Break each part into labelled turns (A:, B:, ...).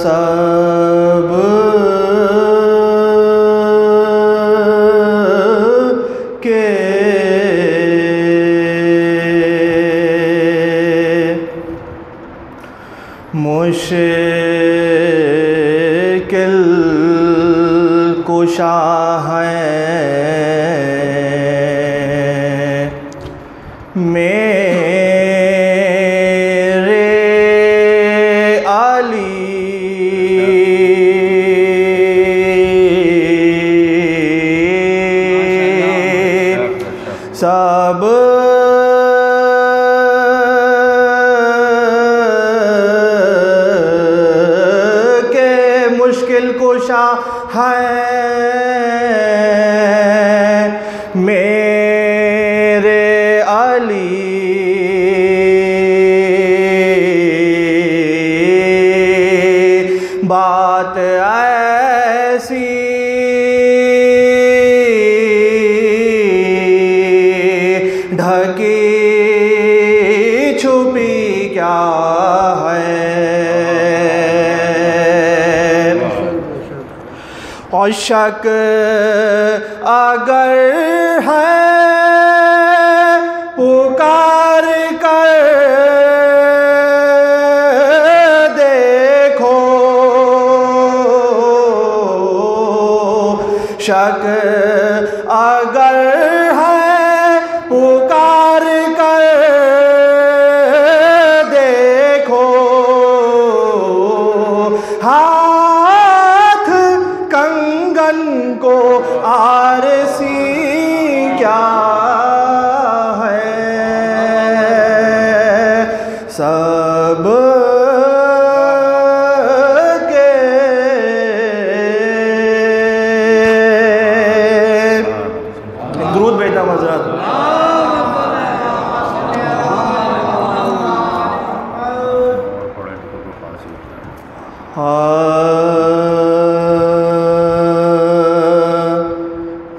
A: سب کے مشکل کشا ہیں میرے علی، سب کے مشکل کشا ہیں میرے علی، بات ایسی ڈھکی چھپی کیا ہے، اور شک اگر ہے پکار کر دیکھو، شک اگر ہے پکار کر دیکھو، ہاتھ کنگن کو آرسی کیا ہے، سب کے درود بھیجنا حضرات۔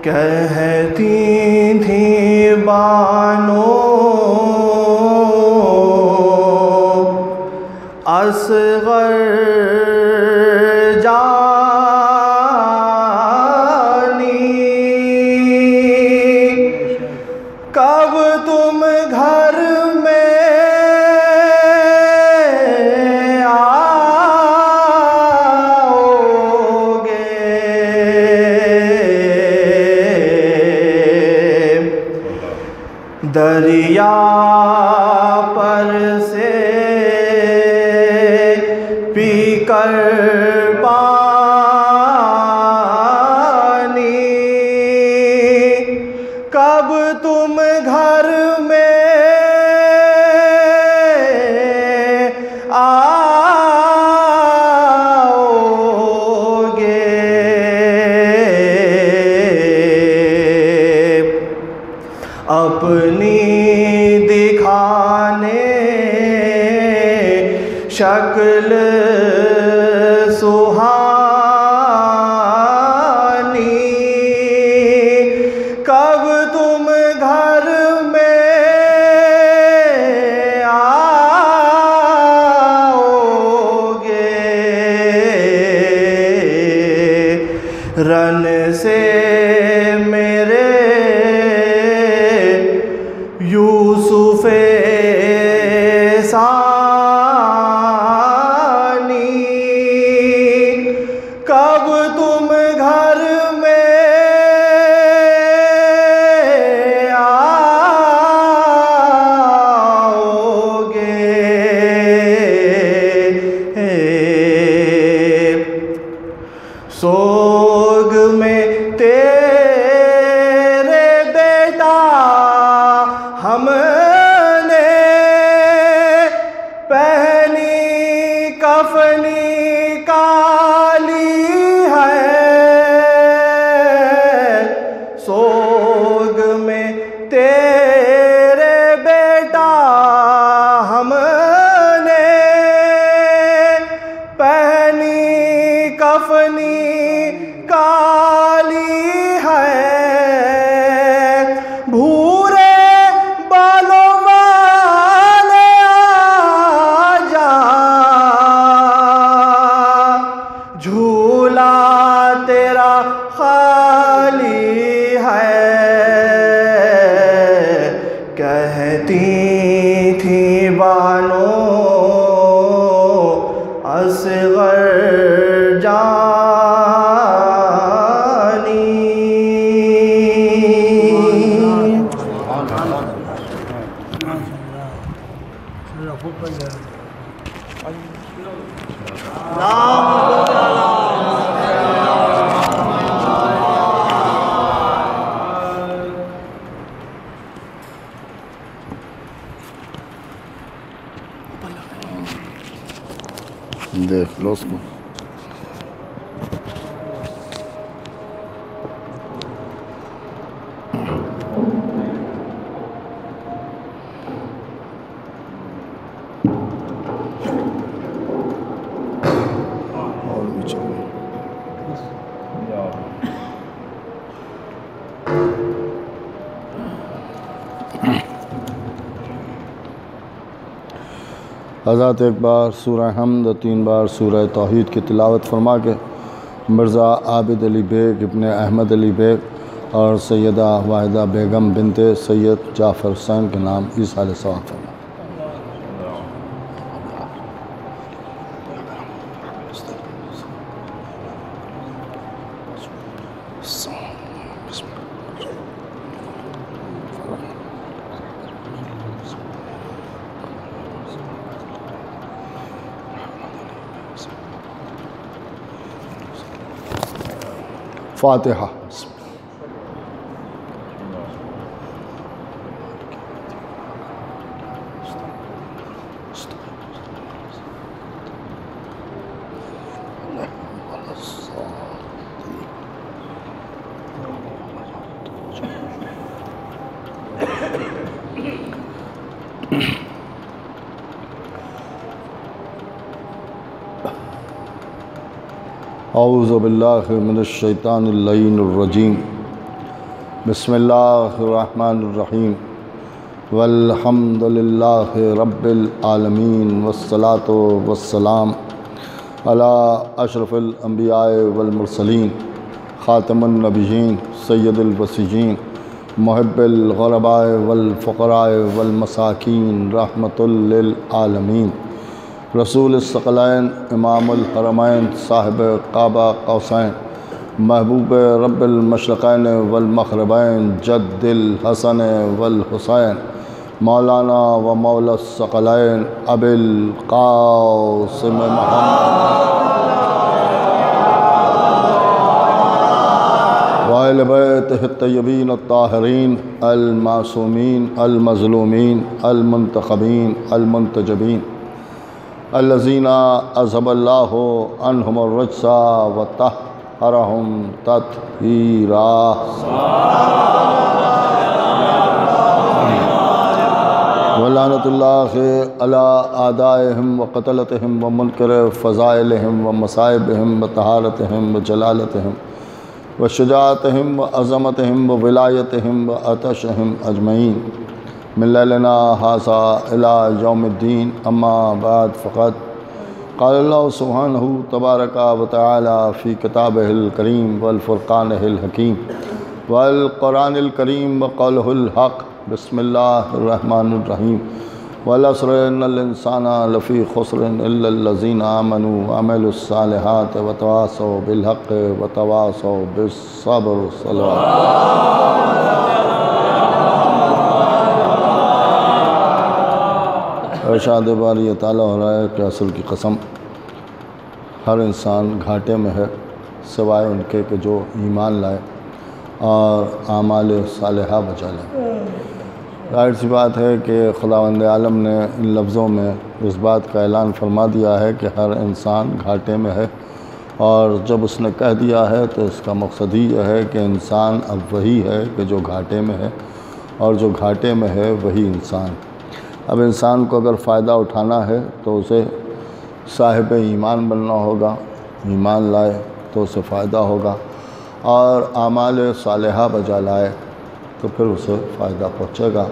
A: کہتی تھی بانو اصغر جانی، کب تم گھر میں آؤ گے، دریا پر سے پی کر پانی، کب تم گھر میں آؤ گے، اپنی دکھانے شکل سہانی، کب تم گھر میں آؤ گے، رن سے میرے یوسف ثانی، کب تم گھر میں بھورے بالوں والے آجا، جھولا تیرا خالی ہے، کہتی تھی بانو اصغر جانی۔
B: دیکھ لو اس کو۔ اور بھی چاہیے۔ حضرت ایک بار سورہ حمد، 3 بار سورہ توحید کی تلاوت فرما کے مرزا عابد علی بیگ ابن احمد علی بیگ اور سیدہ واحدہ بیگم بنت سید جعفر حسین کے نام ایصال ثواب فرما۔ فاتحہ۔ اعوذ باللہ من الشیطان اللعین الرجیم، بسم اللہ الرحمن الرحیم، والحمد للہ رب العالمین، والصلاة والسلام علی اشرف الانبیاء والمرسلین، خاتم النبیین، سید الوصیین، محب الغرباء والفقراء والمساکین، رحمت للعالمین، رسول الثقلین، امام الحرمین، صاحب قاب قوسین، محبوب رب المشرقین والمغربین، جد الحسن والحسین، مولانا و مولا الثقلین، ابی القاسم محمد وآل بیتہ الطیبین الطاہرین المعصومین المظلومین المنتخبین المنتجبین، الذین اذھب اللہ عنہم الرجس وطہرہم تطہیرا۔ ولعنۃ اللہ علی اعدائہم وقتلتہم ومنکر فضائلہم ومصائبہم وطہارتہم وجلالتہم وشجاعتہم وعظمتہم وولایتہم وعطشہم اجمعین، من لیلنا ھذا الی یوم الدین، اما بعد فقط قال اللہ سبحانہ تبارک و تعالی فی کتابہ الکریم والفرقانہ الحکیم والقرآن الکریم وقولہ الحق، بسم اللہ الرحمن الرحیم، والعصر ان الانسان لفی خسر الا الذین آمنوا وعملوا الصالحات وتواصوا بالحق وتواصوا بالصبر۔ صلوات۔ ارشاد باری تعالیٰ ہو رہا ہے کہ عصر کی قسم، ہر انسان گھاٹے میں ہے سوائے ان کے کہ جو ایمان لائے اور اعمال صالحہ بجا لائے۔ ظاہر سی بات ہے کہ خداوند عالم نے ان لفظوں میں اس بات کا اعلان فرما دیا ہے کہ ہر انسان گھاٹے میں ہے، اور جب اس نے کہہ دیا ہے تو اس کا مقصد ہی یہ ہے کہ انسان اب وہی ہے کہ جو گھاٹے میں ہے، اور جو گھاٹے میں ہے وہی انسان۔ اب انسان کو اگر فائدہ اٹھانا ہے تو اسے صاحب ایمان بننا ہوگا، ایمان لائے تو اسے فائدہ ہوگا، اور اعمال صالحہ بجا لائے تو پھر اسے فائدہ پہنچے گا،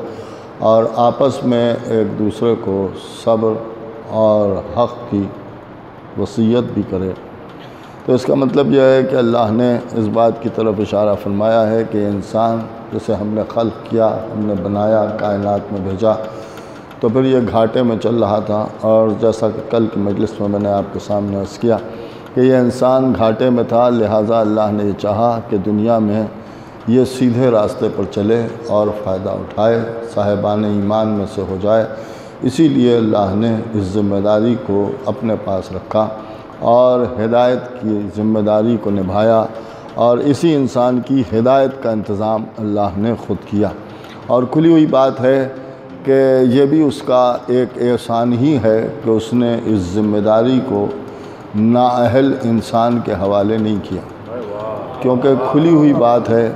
B: اور آپس میں ایک دوسرے کو صبر اور حق کی وصیت بھی کرے۔ تو اس کا مطلب یہ ہے کہ اللہ نے اس بات کی طرف اشارہ فرمایا ہے کہ انسان جسے ہم نے خلق کیا، ہم نے بنایا، کائنات میں بھیجا، تو پھر یہ گھاٹے میں چل رہا تھا، اور جیسا کہ کل کی مجلس میں نے آپ کے سامنے عرض کیا کہ یہ انسان گھاٹے میں تھا، لہٰذا اللہ نے یہ چاہا کہ دنیا میں یہ سیدھے راستے پر چلے اور فائدہ اٹھائے، صاحبان ایمان میں سے ہو جائے۔ اسی لیے اللہ نے اس ذمہ داری کو اپنے پاس رکھا اور ہدایت کی ذمہ داری کو نبھایا، اور اسی انسان کی ہدایت کا انتظام اللہ نے خود کیا۔ اور کھلی ہوئی بات ہے کہ یہ بھی اس کا ایک احسان ہی ہے کہ اس نے اس ذمہ داری کو نااہل انسان کے حوالے نہیں کیا، کیونکہ کھلی ہوئی بات ہے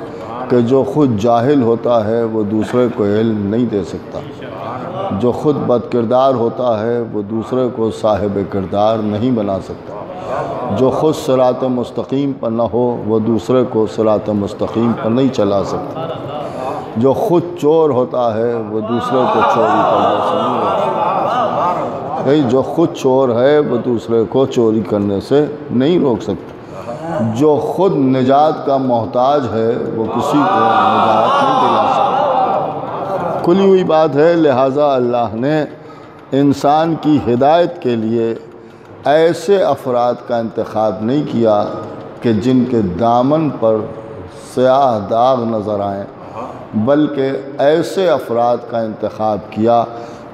B: کہ جو خود جاہل ہوتا ہے وہ دوسرے کو علم نہیں دے سکتا، جو خود بد کردار ہوتا ہے وہ دوسرے کو صاحب کردار نہیں بنا سکتا، جو خود صراط مستقیم پر نہ ہو وہ دوسرے کو صراط مستقیم پر نہیں چلا سکتا، جو خود چور ہوتا ہے وہ دوسرے کو چوری کرنے سے نہیں روک سکتا، جو خود چور ہے وہ دوسرے کو چوری کرنے سے نہیں روک سکتا، جو خود نجات کا محتاج ہے وہ کسی کو نجات نہیں دلا سکتا۔ کھلی ہوئی بات ہے، لہٰذا اللہ نے انسان کی ہدایت کے لیے ایسے افراد کا انتخاب نہیں کیا کہ جن کے دامن پر سیاہ داغ نظر آئیں، بلکہ ایسے افراد کا انتخاب کیا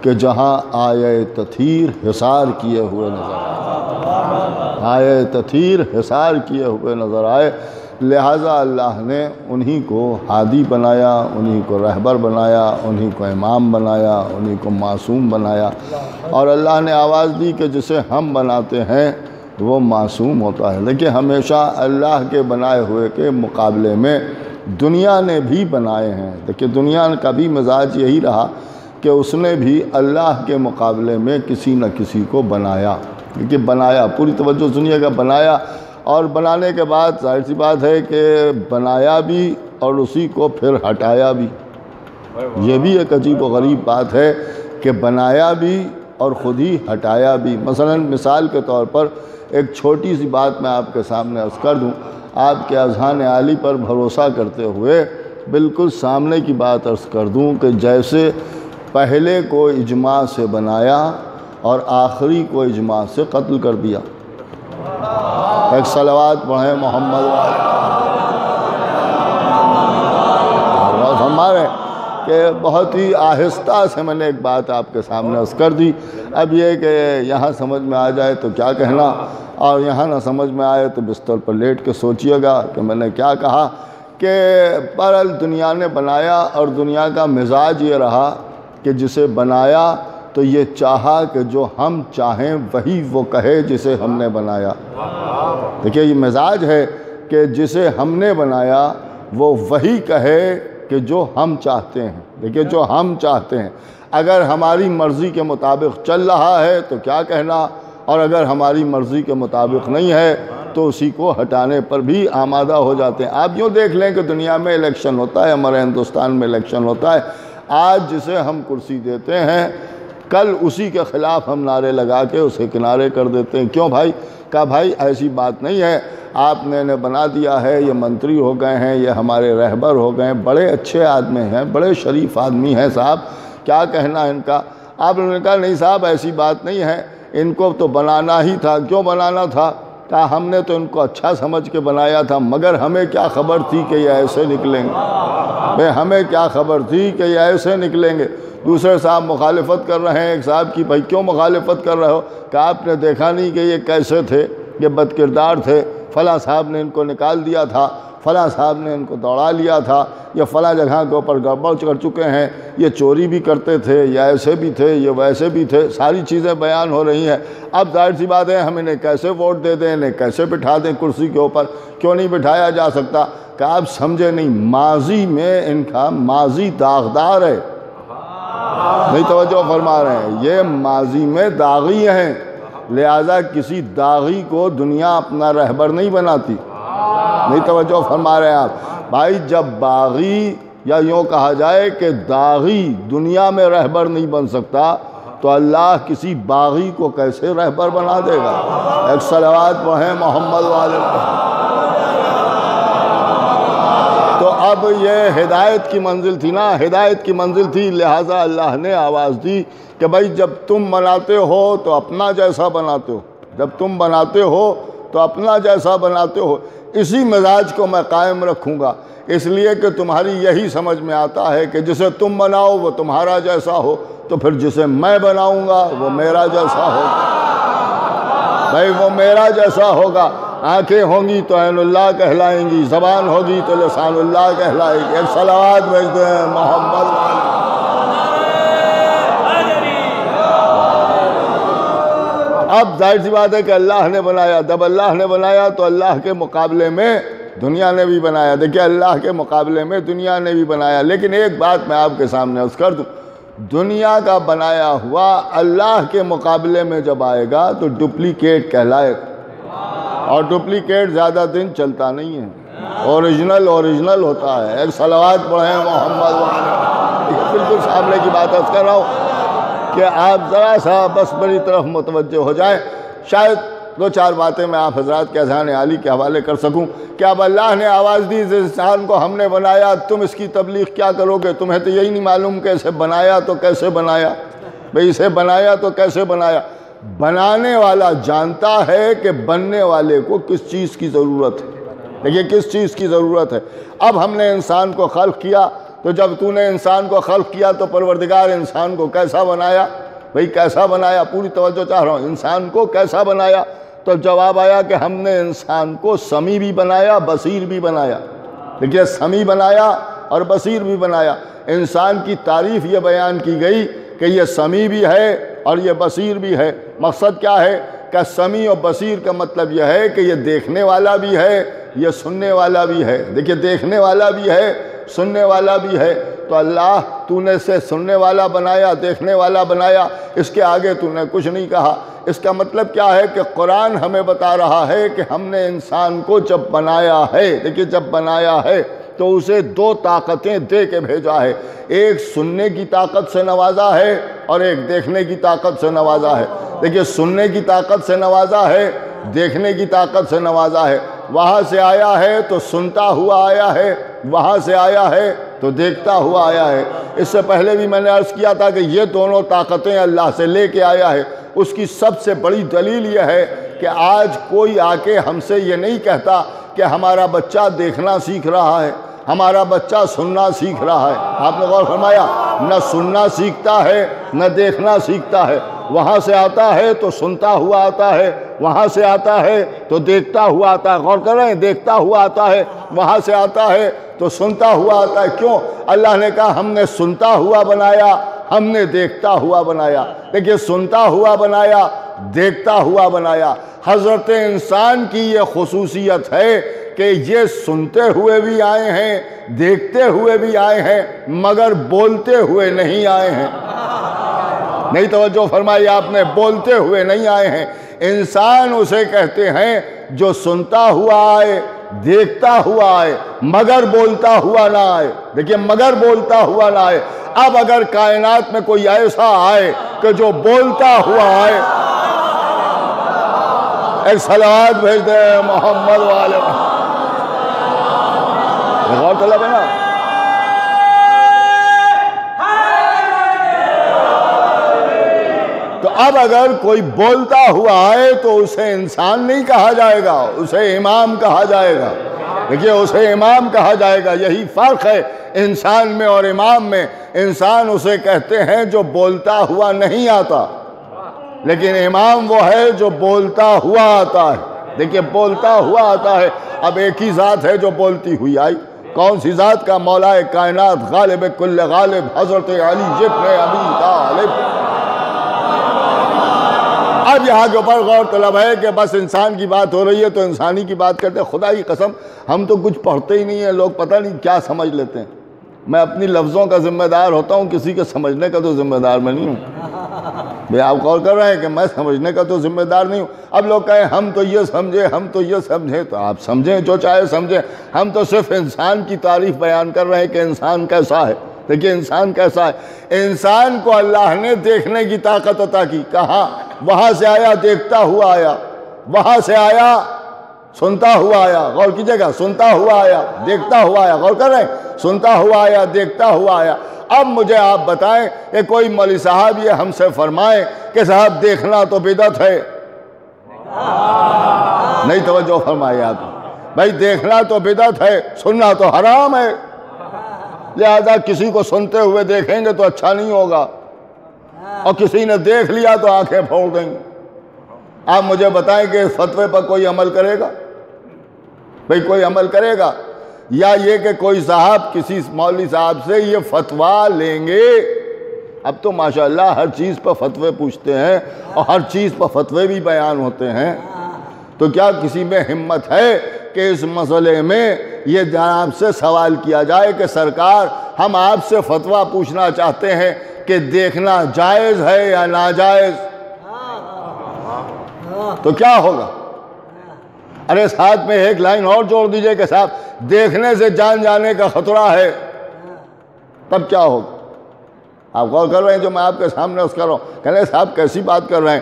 B: کہ جہاں آیہ تطہیر حصار کیے ہوئے نظر آئے، آیہ تطہیر حصار کیے ہوئے نظر آئے، لہٰذا اللہ نے انہی کو ہادی بنایا، انہی کو رہبر بنایا، انہی کو امام بنایا، انہی کو معصوم بنایا، اور اللہ نے آواز دی کہ جسے ہم بناتے ہیں وہ معصوم ہوتا ہے۔ لیکن ہمیشہ اللہ کے بنائے ہوئے کے مقابلے میں دنیا نے بھی بنائے ہیں، دیکھیں دنیا کا بھی مزاج یہی رہا کہ اس نے بھی اللہ کے مقابلے میں کسی نہ کسی کو بنایا، لیکن بنایا پوری توجہ دنیا کا بنایا، اور بنانے کے بعد ظاہر سی بات ہے کہ بنایا بھی اور اسی کو پھر ہٹایا بھی۔ یہ بھی ایک عجیب و غریب بات ہے کہ بنایا بھی اور خود ہی ہٹایا بھی۔ مثلا مثال کے طور پر ایک چھوٹی سی بات میں آپ کے سامنے عرض کر دوں، آپ کے اذہان عالی پر بھروسہ کرتے ہوئے بالکل سامنے کی بات عرض کر دوں کہ جیسے پہلے کو اجماع سے بنایا اور آخری کو اجماع سے قتل کر دیا۔ ایک صلوات پڑھیں محمد ہمارے کہ بہت ہی آہستہ سے میں نے ایک بات آپ کے سامنے عرض کر دی۔ اب یہ کہ یہاں سمجھ میں آ جائے تو کیا کہنا، اور یہاں نہ سمجھ میں آئے تو بستر پر لیٹ کے سوچئے گا کہ میں نے کیا کہا۔ کہ بہرحال دنیا نے بنایا، اور دنیا کا مزاج یہ رہا کہ جسے بنایا تو یہ چاہا کہ جو ہم چاہیں وہی وہ کہے جسے ہم نے بنایا۔ دیکھیے یہ مزاج ہے کہ جسے ہم نے بنایا وہ وہی کہے کہ جو ہم چاہتے ہیں۔ دیکھیے جو ہم چاہتے ہیں، اگر ہماری مرضی کے مطابق چل رہا ہے تو کیا کہنا، اور اگر ہماری مرضی کے مطابق نہیں ہے تو اسی کو ہٹانے پر بھی آمادہ ہو جاتے ہیں۔ آپ یوں دیکھ لیں کہ دنیا میں الیکشن ہوتا ہے، ہمارے ہندوستان میں الیکشن ہوتا ہے، آج جسے ہم کرسی دیتے ہیں کل اسی کے خلاف ہم نعرے لگا کے اسے کنارے کر دیتے ہیں۔ کیوں بھائی؟ کہا بھائی ایسی بات نہیں ہے، آپ نے انہیں بنا دیا ہے، یہ منتری ہو گئے ہیں، یہ ہمارے رہبر ہو گئے ہیں، بڑے اچھے آدمی ہیں، بڑے شریف آدمی ہیں صاحب، کیا کہنا ان کا؟ آپ نے کہا نہیں صاحب ایسی بات نہیں ہے، ان کو تو بنانا ہی تھا۔ کیوں بنانا تھا؟ کہا ہم نے تو ان کو اچھا سمجھ کے بنایا تھا، مگر ہمیں کیا خبر تھی کہ یہ ایسے نکلیں گے، ہمیں کیا خبر تھی کہ یہ ایسے نکلیں گے۔ دوسرے صاحب مخالفت کر رہے ہیں ایک صاحب کی، بھائی کیوں مخالفت کر رہے ہو؟ کہ آپ نے دیکھا نہیں کہ یہ کیسے تھے، یہ بد کردار تھے، فلاں صاحب نے ان کو نکال دیا تھا، فلاں صاحب نے ان کو دوڑا لیا تھا، یہ فلاں جگہ کے اوپر گڑبڑ کر چکے ہیں، یہ چوری بھی کرتے تھے، یہ ایسے بھی تھے، یہ ویسے بھی تھے، ساری چیزیں بیان ہو رہی ہیں۔ اب ظاہر سی بات ہے ہم انہیں کیسے ووٹ دے دیں، انہیں کیسے بٹھا دیں کرسی کے اوپر؟ کیوں نہیں بٹھایا جا سکتا؟ کہ آپ سمجھے نہیں، ماضی میں ان کا ماضی داغدار ہے، نہیں توجہ فرما رہے ہیں، یہ ماضی میں داغی ہیں، لہذا کسی داغی کو دنیا اپنا رہبر نہیں بناتی، نہیں توجہ فرما رہے ہیں آپ۔ بھائی جب باغی یا یوں کہا جائے کہ داغی دنیا میں رہبر نہیں بن سکتا تو اللہ کسی باغی کو کیسے رہبر بنا دے گا؟ ایک صلوات پڑھیں محمد والے پر۔ تو اب یہ ہدایت کی منزل تھی نا، ہدایت کی منزل تھی، لہٰذا اللہ نے آواز دی کہ بھائی جب تم بناتے ہو تو اپنا جیسا بناتے ہو، جب تم بناتے ہو تو اپنا جیسا بناتے ہو، اسی مزاج کو میں قائم رکھوں گا، اس لیے کہ تمہاری یہی سمجھ میں آتا ہے کہ جسے تم بناؤ وہ تمہارا جیسا ہو، تو پھر جسے میں بناؤں گا وہ میرا جیسا ہوگا، بھائی وہ میرا جیسا ہوگا۔ آنکھیں ہوں گی تو عین اللہ کہلائیں گی، زبان ہوگی تو لسان اللہ کہلائے گی۔ ایک صلوات بھیجتے ہیں محمد والے۔ اب ظاہر سی بات ہے کہ اللہ نے بنایا، جب اللہ نے بنایا تو اللہ کے مقابلے میں دنیا نے بھی بنایا۔ دیکھیں اللہ کے مقابلے میں دنیا نے بھی بنایا، لیکن ایک بات میں آپ کے سامنے عرض کر دوں، دنیا کا بنایا ہوا اللہ کے مقابلے میں جب آئے گا تو ڈپلیکیٹ کہلائے گا، اور ڈپلیکیٹ زیادہ دن چلتا نہیں ہے، اوریجنل ہوتا ہے۔ ایک صلوات پڑھیں محمد والے۔ بالکل سامنے کی بات عرض کر رہا ہوں کہ آپ ذرا سا بس میری طرف متوجہ ہو جائیں، شاید دو چار باتیں میں آپ حضرات کے اذہان عالی کے حوالے کر سکوں کہ اب اللہ نے آواز دی اس انسان کو ہم نے بنایا، تم اس کی تبلیغ کیا کرو گے؟ تمہیں تو یہی نہیں معلوم کہ اسے بنایا تو کیسے بنایا، بھئی اسے بنایا تو کیسے بنایا؟ بنانے والا جانتا ہے کہ بننے والے کو کس چیز کی ضرورت ہے۔ دیکھیے کس چیز کی ضرورت ہے۔ اب ہم نے انسان کو خلق کیا، تو جب تو نے انسان کو خلق کیا تو پروردگار انسان کو کیسا بنایا؟ بھئی کیسا بنایا؟ پوری توجہ چاہ رہا ہوں، انسان کو کیسا بنایا؟ تو جواب آیا کہ ہم نے انسان کو سمیع بھی بنایا، بصیر بھی بنایا۔ دیکھیے سمیع بنایا اور بصیر بھی بنایا۔ انسان کی تعریف یہ بیان کی گئی کہ یہ سمیع بھی ہے اور یہ بصیر بھی ہے۔ مقصد کیا ہے کہ سمیع اور بصیر کا مطلب یہ ہے کہ یہ دیکھنے والا بھی ہے، یہ سننے والا بھی ہے۔ دیکھیے دیکھنے والا بھی ہے، سننے والا بھی ہے۔ تو اللہ تو نے سے سننے والا بنایا، دیکھنے والا بنایا، اس کے آگے تو نے کچھ نہیں کہا۔ اس کا مطلب کیا ہے کہ قرآن ہمیں بتا رہا ہے کہ ہم نے انسان کو جب بنایا ہے، دیکھیے جب بنایا ہے تو اسے دو طاقتیں دے کے بھیجا ہے، ایک سننے کی طاقت سے نوازا ہے اور ایک دیکھنے کی طاقت سے نوازا ہے۔ دیکھیے سننے کی طاقت سے نوازا ہے، دیکھنے کی طاقت سے نوازا ہے۔ وہاں سے آیا ہے تو سنتا ہوا آیا ہے، وہاں سے آیا ہے تو دیکھتا ہوا آیا ہے۔ اس سے پہلے بھی میں نے عرض کیا تھا کہ یہ دونوں طاقتیں اللہ سے لے کے آیا ہے۔ اس کی سب سے بڑی دلیل یہ ہے کہ آج کوئی آ کے ہم سے یہ نہیں کہتا کہ ہمارا بچہ دیکھنا سیکھ رہا ہے، ہمارا بچہ سننا سیکھ رہا ہے۔ آپ نے غور فرمایا، نہ سننا سیکھتا ہے نہ دیکھنا سیکھتا ہے۔ وہاں سے آتا ہے تو سنتا ہوا آتا ہے، وہاں سے آتا ہے تو دیکھتا ہوا آتا ہے۔ غور کر رہے ہیں، دیکھتا ہوا آتا ہے، وہاں سے آتا ہے تو سنتا ہوا آتا ہے۔ کیوں؟ اللہ نے کہا ہم نے سنتا ہوا بنایا، ہم نے دیکھتا ہوا بنایا۔ دیکھیے سنتا ہوا بنایا، دیکھتا ہوا بنایا۔ حضرت انسان کی یہ خصوصیت ہے کہ یہ سنتے ہوئے بھی آئے ہیں، دیکھتے ہوئے بھی آئے ہیں، مگر بولتے ہوئے نہیں آئے ہیں۔ نہیں توجہ فرمائی آپ نے، بولتے ہوئے نہیں آئے ہیں۔ انسان اسے کہتے ہیں جو سنتا ہوا آئے، دیکھتا ہوا آئے، مگر بولتا ہوا نہ آئے۔ دیکھیے مگر بولتا ہوا نہ آئے۔ اب اگر کائنات میں کوئی ایسا آئے کہ جو بولتا ہوا آئے، ایک صلوات بھیج دیں محمد والے۔ غور طلب ہے نا، تو اب اگر کوئی بولتا ہوا آئے تو اسے انسان نہیں کہا جائے گا، اسے امام کہا جائے گا۔ دیکھیے اسے امام کہا جائے گا۔ یہی فرق ہے انسان میں اور امام میں۔ انسان اسے کہتے ہیں جو بولتا ہوا نہیں آتا، لیکن امام وہ ہے جو بولتا ہوا آتا ہے۔ دیکھیے بولتا ہوا آتا ہے۔ اب ایک ہی ذات ہے جو بولتی ہوئی آئی، کون سی ذات کا؟ مولا کائنات، غالب کل غالب، حضرت علی ابن ابی طالب۔ اب یہاں کے اوپر غور طلب ہے کہ بس انسان کی بات ہو رہی ہے تو انسانی کی بات کرتے ہیں۔ خدا کی قسم ہم تو کچھ پڑھتے ہی نہیں ہیں، لوگ پتہ نہیں کیا سمجھ لیتے ہیں۔ میں اپنی لفظوں کا ذمہ دار ہوتا ہوں، کسی کے سمجھنے کا تو ذمہ دار میں نہیں ہوں۔ بھئی آپ غور کر رہے ہیں کہ میں سمجھنے کا تو ذمہ دار نہیں ہوں۔ اب لوگ کہیں ہم تو یہ سمجھے، ہم تو یہ سمجھے، تو آپ سمجھیں جو چاہے سمجھیں، ہم تو صرف انسان کی تعریف بیان کر رہے ہیں کہ انسان کیسا ہے۔ دیکھیے انسان کیسا ہے، انسان کو اللہ نے دیکھنے کی طاقت عطا کی، کہاں؟ وہاں سے آیا دیکھتا ہوا آیا، وہاں سے آیا سنتا ہوا آیا، غور کیجئے گا، سنتا ہوا آیا، دیکھتا ہوا آیا، غور کر رہے ہیں، سنتا ہوا آیا، دیکھتا ہوا آیا۔ اب مجھے آپ بتائیں کہ کوئی مولوی صاحب یہ ہم سے فرمائے کہ صاحب دیکھنا تو بدعت ہے، نہیں توجہ فرمائے آپ، بھائی دیکھنا تو بدعت ہے، سننا تو حرام ہے، لہذا کسی کو سنتے ہوئے دیکھیں گے تو اچھا نہیں ہوگا، اور کسی نے دیکھ لیا تو آنکھیں پھوڑ دیں گے۔ آپ مجھے بتائیں کہ اس فتوے پر کوئی عمل کرے گا؟ بھئی کوئی عمل کرے گا؟ یا یہ کہ کوئی صاحب کسی مولوی صاحب سے یہ فتویٰ لیں گے؟ اب تو ماشاءاللہ ہر چیز پر فتوے پوچھتے ہیں اور ہر چیز پر فتوے بھی بیان ہوتے ہیں، تو کیا کسی میں ہمت ہے کہ اس مسئلے میں یہ جناب سے سوال کیا جائے کہ سرکار ہم آپ سے فتویٰ پوچھنا چاہتے ہیں کہ دیکھنا جائز ہے یا ناجائز؟ تو کیا ہوگا؟ ارے ساتھ میں ایک لائن اور جوڑ دیجئے کہ صاحب دیکھنے سے جان جانے کا خطرہ ہے، تب کیا ہوگا؟ آپ غور کر رہے ہیں جو میں آپ کے سامنے اس کر رہا ہوں، کہنے صاحب کیسی بات کر رہے ہیں؟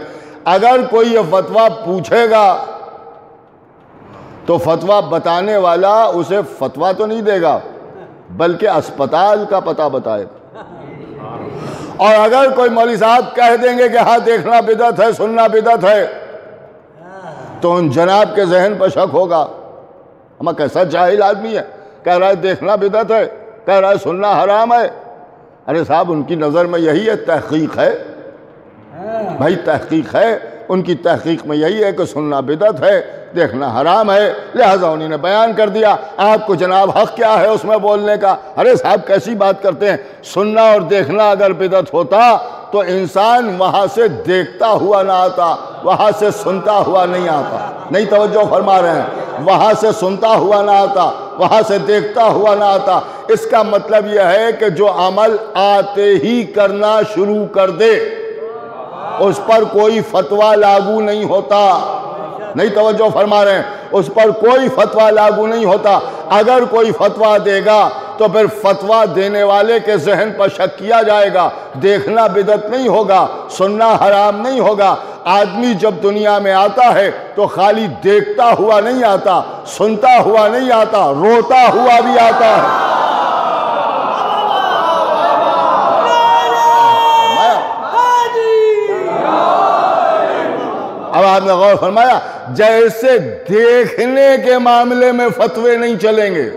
B: اگر کوئی یہ فتویٰ پوچھے گا تو فتویٰ بتانے والا اسے فتویٰ تو نہیں دے گا بلکہ اسپتال کا پتہ بتائے گا، اور اگر کوئی مولوی صاحب کہہ دیں گے کہ ہاں دیکھنا بدعت ہے، سننا بدعت ہے، تو ان جناب کے ذہن پر شک ہوگا، ہمیں کیسا جاہل آدمی ہے، کہہ رہا ہے دیکھنا بدعت ہے، کہہ رہا ہے سننا حرام ہے۔ ارے صاحب ان کی نظر میں یہی ہے، تحقیق ہے بھائی، تحقیق ہے، ان کی تحقیق میں یہی ہے کہ سننا بدعت ہے، دیکھنا حرام ہے، لہٰذا انہوں نے بیان کر دیا۔ آپ کو جناب حق کیا ہے اس میں بولنے کا؟ ارے صاحب کیسی بات کرتے ہیں، سننا اور دیکھنا اگر بدعت ہوتا تو انسان وہاں سے دیکھتا ہوا نہ آتا، وہاں سے سنتا ہوا نہیں آتا، نہیں توجہ فرما رہے ہیں، وہاں سے سنتا ہوا نہ آتا، وہاں سے دیکھتا ہوا نہ آتا۔ اس کا مطلب یہ ہے کہ جو عمل آتے ہی کرنا شروع کر دے اس پر کوئی فتویٰ لاگو نہیں ہوتا، نہیں توجہ فرما رہے ہیں، اس پر کوئی فتویٰ لاگو نہیں ہوتا۔ اگر کوئی فتویٰ دے گا تو پھر فتویٰ دینے والے کے ذہن پر شک کیا جائے گا، دیکھنا بدعت نہیں ہوگا، سننا حرام نہیں ہوگا۔ آدمی جب دنیا میں آتا ہے تو خالی دیکھتا ہوا نہیں آتا، سنتا ہوا نہیں آتا، روتا ہوا بھی آتا ہے۔ اب آپ نے غور فرمایا، جیسے دیکھنے کے معاملے میں فتوے نہیں چلیں گے،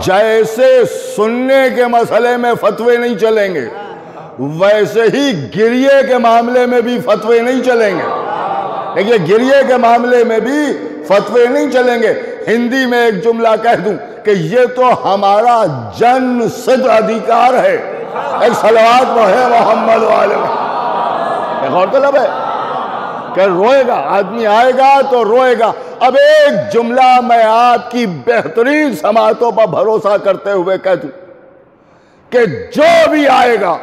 B: جیسے سننے کے مسئلے میں فتوے نہیں چلیں گے، ویسے ہی گریے کے معاملے میں بھی فتوے نہیں چلیں گے۔ دیکھیے گریے کے معاملے میں بھی فتوے نہیں چلیں گے۔ ہندی میں ایک جملہ کہہ دوں کہ یہ تو ہمارا جن صد ادھیکار ہے، ایک صلوات پڑھے محمد والے میں، غور طلب ہے کہ روئے گا، آدمی آئے گا تو روئے گا۔ اب ایک جملہ میں آپ کی بہترین سماعتوں پر بھروسہ کرتے ہوئے کہہ دوں کہ جو بھی آئے گا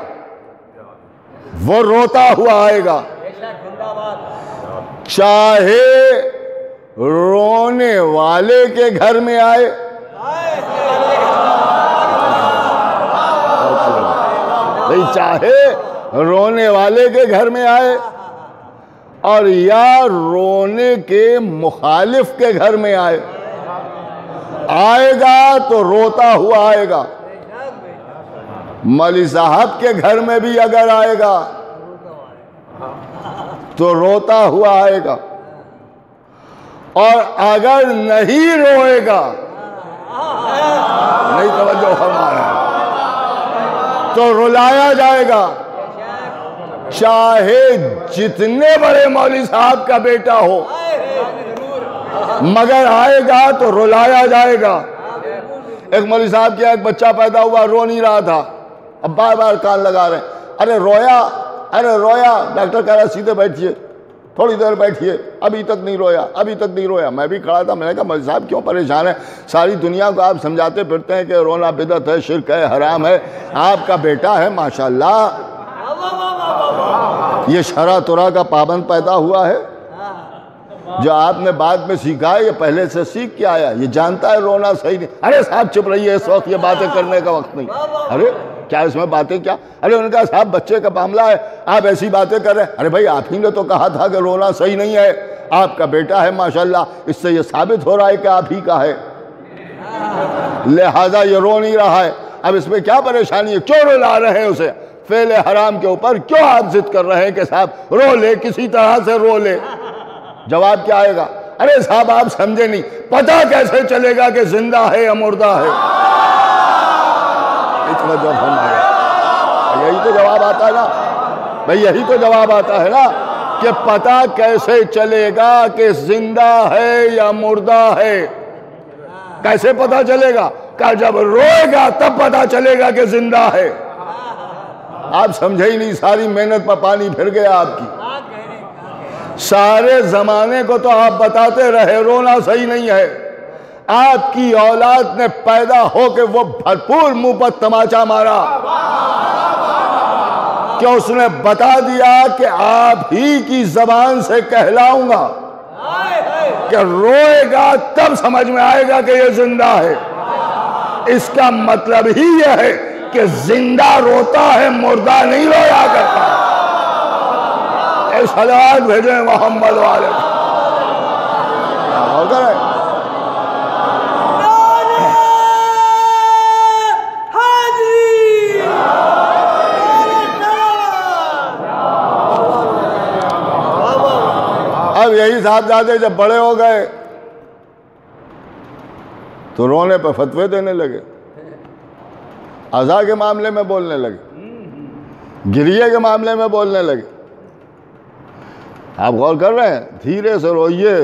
B: وہ روتا ہوا آئے گا، چاہے رونے والے کے گھر میں آئے، چاہے رونے والے کے گھر میں آئے اور یا رونے کے مخالف کے گھر میں آئے، آئے گا تو روتا ہوا آئے گا۔ مولوی صاحب کے گھر میں بھی اگر آئے گا تو روتا ہوا آئے گا، اور اگر نہیں روئے گا، نہیں توجہ فرما رہے ہیں، تو رلایا جائے گا، چاہے جتنے بڑے مولوی صاحب کا بیٹا ہو، مگر آئے گا تو رلایا جائے گا۔ ایک مولوی صاحب کیا ایک بچہ پیدا ہوا، رو نہیں رہا تھا، اب بار بار کان لگا رہے ہیں، ارے رویا، ارے رویا، ڈاکٹر کہہ رہا سیدھے بیٹھئے، تھوڑی دیر بیٹھیے، ابھی تک نہیں رویا، ابھی تک نہیں رویا۔ میں بھی کھڑا تھا، میں نے کہا مولوی صاحب کیوں پریشان ہیں؟ ساری دنیا کو آپ سمجھاتے پھرتے ہیں کہ رونا بدعت ہے، شرک ہے، حرام ہے، آپ کا بیٹا ہے ماشاءاللہ، یہ شرع طرح کا پابند پیدا ہوا ہے، جو آپ نے بعد میں سیکھا ہے، یہ پہلے سے سیکھ کے آیا، یہ جانتا ہے رونا صحیح نہیں۔ ارے صاحب چپ رہیے، اس وقت یہ باتیں کرنے کا وقت نہیں۔ ارے کیا اس میں باتیں کیا؟ ارے انہوں نے کہا صاحب بچے کا معاملہ ہے، آپ ایسی باتیں کر رہے ہیں۔ ارے بھائی آپ ہی نے تو کہا تھا کہ رونا صحیح نہیں ہے، آپ کا بیٹا ہے ماشاءاللہ، اس سے یہ ثابت ہو رہا ہے کہ آپ ہی کا ہے، لہٰذا یہ رو نہیں رہا ہے۔ اب اس میں کیا پریشانی ہے؟ کیوں رلا رہے ہیں اسے؟ فعل حرام کے اوپر کیوں آپ ضد کر رہے ہیں کہ صاحب رو لے، کسی طرح سے رو لے؟ جواب کیا آئے گا؟ ارے صاحب آپ سمجھے نہیں، پتہ کیسے چلے گا کہ زندہ ہے یا مردہ ہے؟ جو فرمایا یہی تو جواب آتا ہے نا بھائی، یہی تو جواب آتا ہے نا کہ پتہ کیسے چلے گا کہ زندہ ہے یا مردہ ہے؟ کیسے پتہ چلے گا؟ کہ جب روئے گا تب پتہ چلے گا کہ زندہ ہے۔ آپ سمجھے ہی نہیں، ساری محنت پر پانی پھر گیا آپ کی۔ سارے زمانے کو تو آپ بتاتے رہے رونا صحیح نہیں ہے، آپ کی اولاد نے پیدا ہو کے وہ بھرپور منہ پر تماچا مارا کہ اس نے بتا دیا کہ آپ ہی کی زبان سے کہلاؤں گا کہ روئے گا تب سمجھ میں آئے گا کہ یہ زندہ ہے۔ اس کا مطلب ہی یہ ہے کہ زندہ روتا ہے، مردہ نہیں رویا کرتا۔ اے صلوات بھیجیں محمد والے اب یہی صاحبزادے جب بڑے ہو گئے تو رونے پہ فتوے دینے لگے، عزا کے معاملے میں بولنے لگے، گریے کے معاملے میں بولنے لگے۔ آپ غور کر رہے ہیں؟ دھیرے سے روئیے،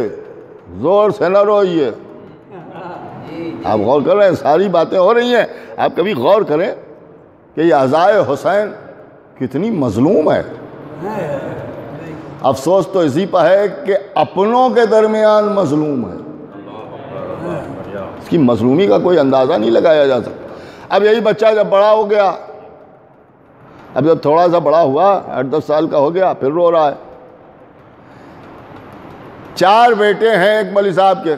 B: زور سے نہ روئیے۔ آپ غور کر رہے ہیں؟ ساری باتیں ہو رہی ہیں، آپ کبھی غور کریں کہ یہ عزائے حسین کتنی مظلوم ہے۔ افسوس تو اسی پہ ہے کہ اپنوں کے درمیان مظلوم ہے، اس کی مظلومی کا کوئی اندازہ نہیں لگایا جا سکتا۔ اب یہی بچہ جب بڑا ہو گیا، اب جب تھوڑا سا بڑا ہوا، 8-10 سال کا ہو گیا، پھر رو رہا ہے۔ 4 بیٹے ہیں ایک مولوی صاحب کے،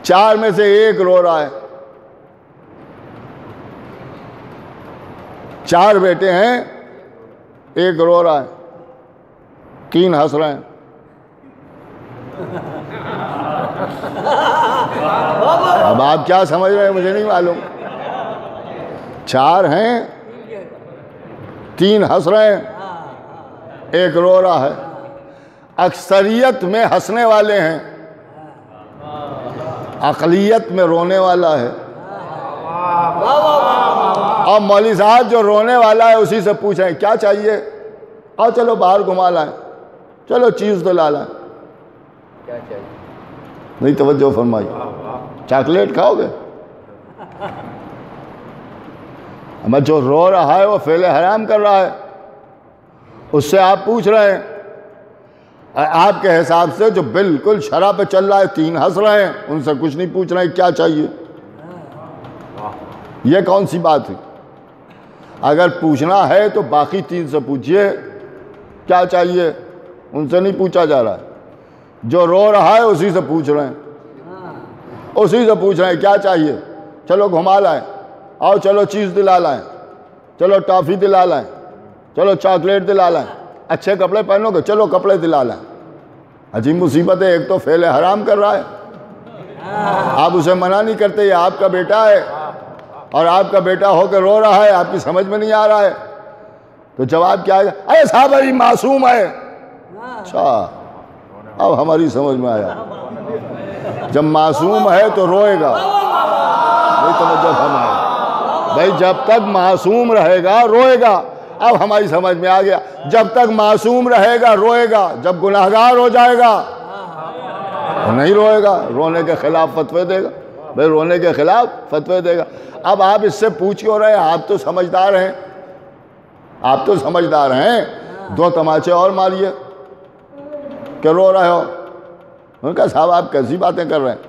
B: 4 میں سے ایک رو رہا ہے۔ 4 بیٹے ہیں، ایک رو رہا ہے، 3 ہنس رہے ہیں۔ اب آپ کیا سمجھ رہے ہیں مجھے نہیں معلوم۔ 4 ہیں، 3 ہنس رہے ہیں، ایک رو رہا ہے۔ اکثریت میں ہنسنے والے ہیں، اقلیت میں رونے والا ہے۔ اور مولوی صاحب جو رونے والا ہے اسی سے پوچھیں کیا چاہیے؟ اور چلو باہر گھما لائیں، چلو چیز دلا لائیں۔ کیا چاہیے؟ نہیں توجہ فرمائی، چاکلیٹ کھاؤ گے؟ اما جو رو رہا ہے وہ فعل حرام کر رہا ہے، اس سے آپ پوچھ رہے ہیں۔ آپ کے حساب سے جو بالکل شرع پہ چل رہا ہے، 3 ہنس رہے ہیں، ان سے کچھ نہیں پوچھ رہے ہیں کیا چاہیے؟ یہ کون سی بات ہے؟ اگر پوچھنا ہے تو باقی 3 سے پوچھئے کیا چاہیے، ان سے نہیں پوچھا جا رہا ہے۔ جو رو رہا ہے اسی سے پوچھ رہے ہیں، اسی سے پوچھ رہے ہیں کیا چاہیے؟ چلو گھما لائیں، آؤ چلو چیز دلا لائیں، چلو ٹافی دلا لائیں، چلو چاکلیٹ دلا لائیں، اچھے کپڑے پہنو گے، چلو کپڑے دلا لائیں۔ عجیب مصیبت ہے، ایک تو فعل حرام کر رہا ہے، آپ اسے منع نہیں کرتے، یہ آپ کا بیٹا ہے اور آپ کا بیٹا ہو کے رو رہا ہے، آپ کی سمجھ میں نہیں آ رہا ہے، تو جواب کیا ہے؟ ارے صاحب ابھی معصوم ہے۔ اچھا اب ہماری سمجھ میں آیا، جب معصوم ہے تو روئے گا۔ نہیں توجہ فرمائے بھائی، جب تک معصوم رہے گا روئے گا۔ اب ہماری سمجھ میں آ گیا، جب تک معصوم رہے گا روئے گا، جب گناہگار ہو جائے گا نہیں روئے گا، رونے کے خلاف فتوے دے گا۔ بھائی رونے کے خلاف فتوے دے گا۔ اب آپ اس سے پوچھ کیوں رہے ہیں؟ آپ تو سمجھدار ہیں، آپ تو سمجھدار ہیں 2 تماچے اور ماریے کہ رو رہے ہو. انہوں نے کہا صاحب آپ کیسی باتیں کر رہے ہیں،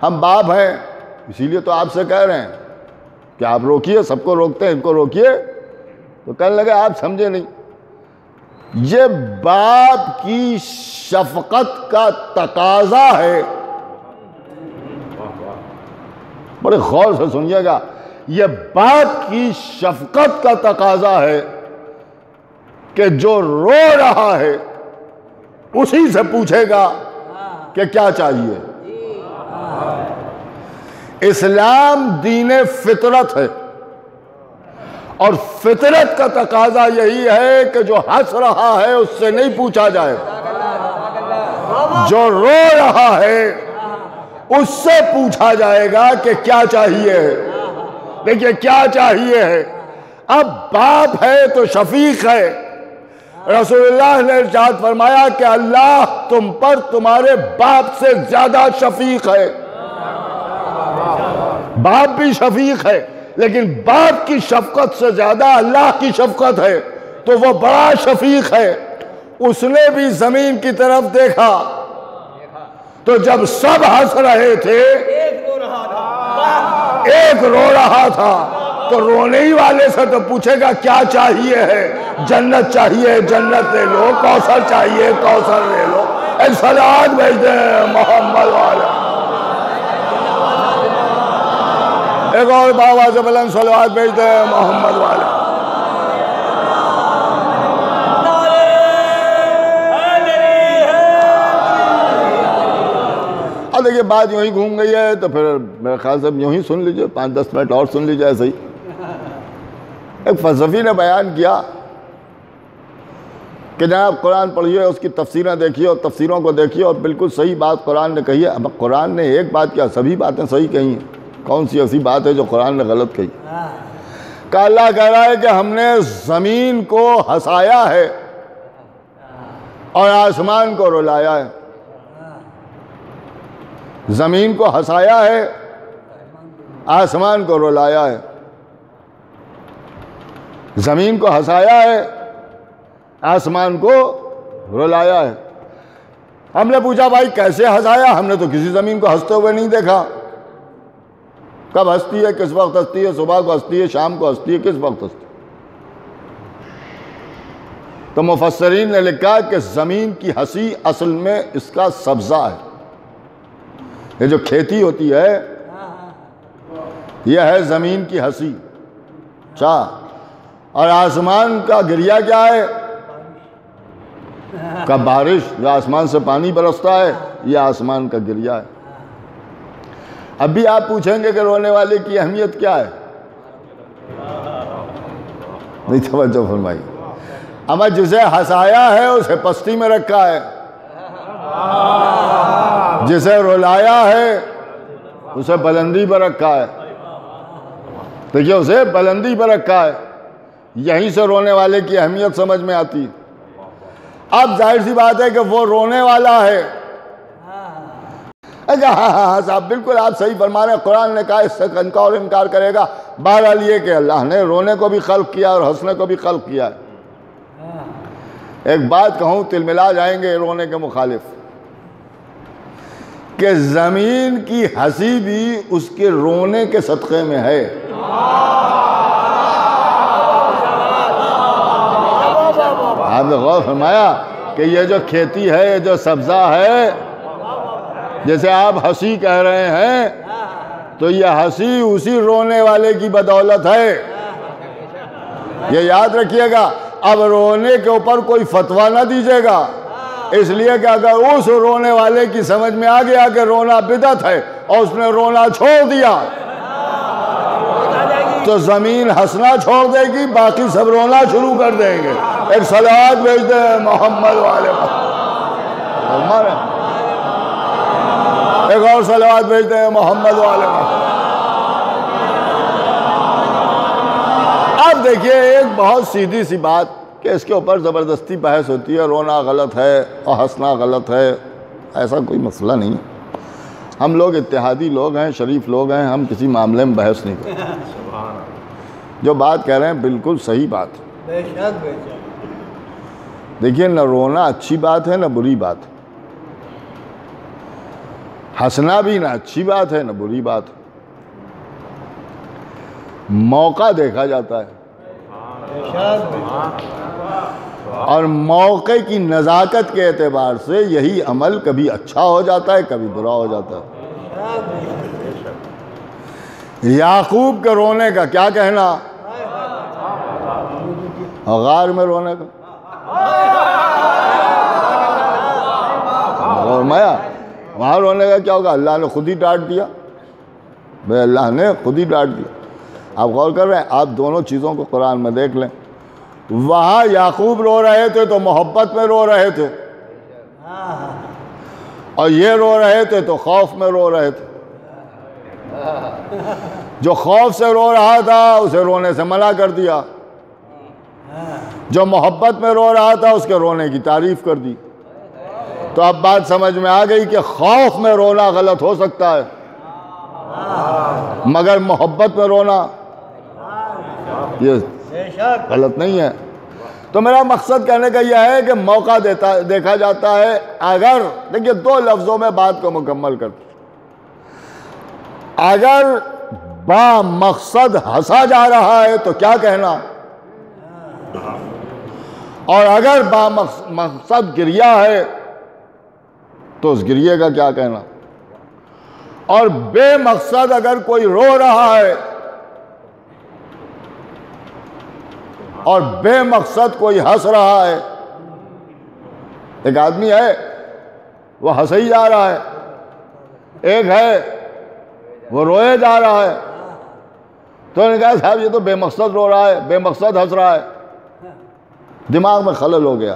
B: ہم باپ ہیں اسی لیے تو آپ سے کہہ رہے ہیں کہ آپ روکیے، سب کو روکتے ہیں، ان کو روکیے. تو کہنے لگے آپ سمجھے نہیں، یہ باپ کی شفقت کا تقاضا ہے. بڑے غور سے سنیے گا، یہ باپ کی شفقت کا تقاضا ہے کہ جو رو رہا ہے اسی سے پوچھے گا کہ کیا چاہیے. اسلام دین فطرت ہے، اور فطرت کا تقاضا یہی ہے کہ جو ہنس رہا ہے اس سے نہیں پوچھا جائے، جو رو رہا ہے اس سے پوچھا جائے گا کہ کیا چاہیے. دیکھیے کیا چاہیے ہے. اب باپ ہے تو شفیق ہے. رسول اللہ نے ارشاد فرمایا کہ اللہ تم پر تمہارے باپ سے زیادہ شفیق ہے. باپ بھی شفیق ہے لیکن باپ کی شفقت سے زیادہ اللہ کی شفقت ہے، تو وہ بڑا شفیق ہے. اس نے بھی زمین کی طرف دیکھا تو جب سب ہنس رہے تھے ایک رو رہا تھا، تو رونے ہی والے سے تو پوچھے گا کیا چاہیے ہے. جنت چاہیے جنت لے لو، کوثر چاہیے کوثر لے لو. ایک صلوات بھیج دیں محمد والے. ایک اور بابا سے بلند صلوات بھیج دیں محمد والے. اب دیکھیے بات یوں ہی گھوم گئی ہے تو پھر میرے خیال سے یوں ہی سن لیجئے، 5-10 منٹ اور سن لیجئے. ایسے ہی ایک فلسفی نے بیان کیا کہ جناب قرآن پڑھیے، اس کی تفسیریں دیکھیے اور تفسیروں کو دیکھیے، اور بالکل صحیح بات قرآن نے کہی ہے. اب قرآن نے ایک بات کیا، سبھی باتیں صحیح کہی ہیں. کون سی ایسی بات ہے جو قرآن نے غلط کہی؟ کہ اللہ کہہ رہا ہے کہ ہم نے زمین کو ہنسایا ہے اور آسمان کو رلایا ہے. زمین کو ہنسایا ہے، آسمان کو رلایا ہے. زمین کو ہنسایا ہے، آسمان کو رلایا ہے. ہم نے پوچھا بھائی کیسے ہنسایا؟ ہم نے تو کسی زمین کو ہنستے ہوئے نہیں دیکھا. کب ہنستی ہے، کس وقت ہنستی ہے؟ صبح کو ہنستی ہے، شام کو ہنستی ہے، کس وقت ہنستی ہے؟ تو مفسرین نے لکھا کہ زمین کی ہنسی اصل میں اس کا سبزہ ہے. یہ جو کھیتی ہوتی ہے یہ ہے زمین کی ہنسی. اور آسمان کا گریہ کیا ہے؟ کب بارش یا آسمان سے پانی برستا ہے، یہ آسمان کا گریہ ہے. اب بھی آپ پوچھیں گے کہ رونے والے کی اہمیت کیا ہے؟ نہیں توجہ فرمائی. اما جسے ہنسایا ہے اسے پستی میں رکھا ہے، جسے رلایا ہے اسے بلندی پر رکھا ہے. دیکھیے اسے بلندی پر رکھا ہے. یہیں سے رونے والے کی اہمیت سمجھ میں آتی. اب ظاہر سی بات ہے کہ وہ رونے والا ہے. ہاں صاحب بالکل آپ صحیح فرما رہے ہیں، قرآن نے کہا اس سے اور انکار کرے گا. بہرحال یہ کہ اللہ نے رونے کو بھی خلق کیا اور ہنسنے کو بھی خلق کیا ہے. ایک بات کہوں تل ملا جائیں گے رونے کے مخالف، کہ زمین کی ہنسی بھی اس کے رونے کے صدقے میں ہے. آپ نے غور فرمایا کہ یہ جو کھیتی ہے، یہ جو سبزہ ہے، جیسے آپ ہنسی کہہ رہے ہیں تو یہ ہنسی اسی رونے والے کی بدولت ہے. یہ یاد رکھیے گا. اب رونے کے اوپر کوئی فتویٰ نہ دیجیے گا، اس لیے کہ اگر اس رونے والے کی سمجھ میں آ گیا کہ رونا بدعت ہے اور اس نے رونا چھوڑ دیا تو زمین ہنسنا چھوڑ دے گی، باقی سب رونا شروع کر دیں گے. ایک صلوات بھیج دیں محمد والے. ایک اور صلوات بھیج دیں محمد والے. اب دیکھیے ایک بہت سیدھی سی بات کہ اس کے اوپر زبردستی بحث ہوتی ہے، رونا غلط ہے اور ہنسنا غلط ہے. ایسا کوئی مسئلہ نہیں ہے. ہم لوگ اتحادی لوگ ہیں، شریف لوگ ہیں، ہم کسی معاملے میں بحث نہیں کرتے. جو بات کہہ رہے ہیں بالکل صحیح بات ہے. دیکھیے نہ رونا اچھی بات ہے نہ بری بات ہے، ہنسنا بھی نہ اچھی بات ہے نہ بری بات ہے، موقع دیکھا جاتا ہے، اور موقع کی نزاکت کے اعتبار سے یہی عمل کبھی اچھا ہو جاتا ہے کبھی برا ہو جاتا ہے۔ یعقوب کے رونے کا کیا کہنا، غار میں رونے کا، فرمایا وہاں رونے کا کیا ہوگا، اللہ نے خود ہی ڈانٹ دیا، بھائی اللہ نے خود ہی ڈانٹ دیا۔ آپ غور کر رہے ہیں، آپ دونوں چیزوں کو قرآن میں دیکھ لیں، وہاں یعقوب رو رہے تھے تو محبت میں رو رہے تھے، اور یہ رو رہے تھے تو خوف میں رو رہے تھے۔ جو خوف سے رو رہا تھا اسے رونے سے منع کر دیا، جو محبت میں رو رہا تھا اس کے رونے کی تعریف کر دی۔ تو اب بات سمجھ میں آ گئی کہ خوف میں رونا غلط ہو سکتا ہے، مگر محبت میں رونا یہ غلط نہیں ہے۔ تو میرا مقصد کہنے کا یہ ہے کہ موقع دیکھا جاتا ہے، اگر دیکھیے دو لفظوں میں بات کو مکمل کرتے، اگر با مقصد ہنسا جا رہا ہے تو کیا کہنا، اور اگر با مقصد گریہ ہے تو اس گریے کا کیا کہنا، اور بے مقصد اگر کوئی رو رہا ہے اور بے مقصد کوئی ہنس رہا ہے۔ ایک آدمی ہے وہ ہنسے ہی جا رہا ہے، ایک ہے وہ روئے جا رہا ہے، تو انہوں نے کہا صاحب یہ تو بے مقصد رو رہا ہے، بے مقصد ہنس رہا ہے، دماغ میں خلل ہو گیا۔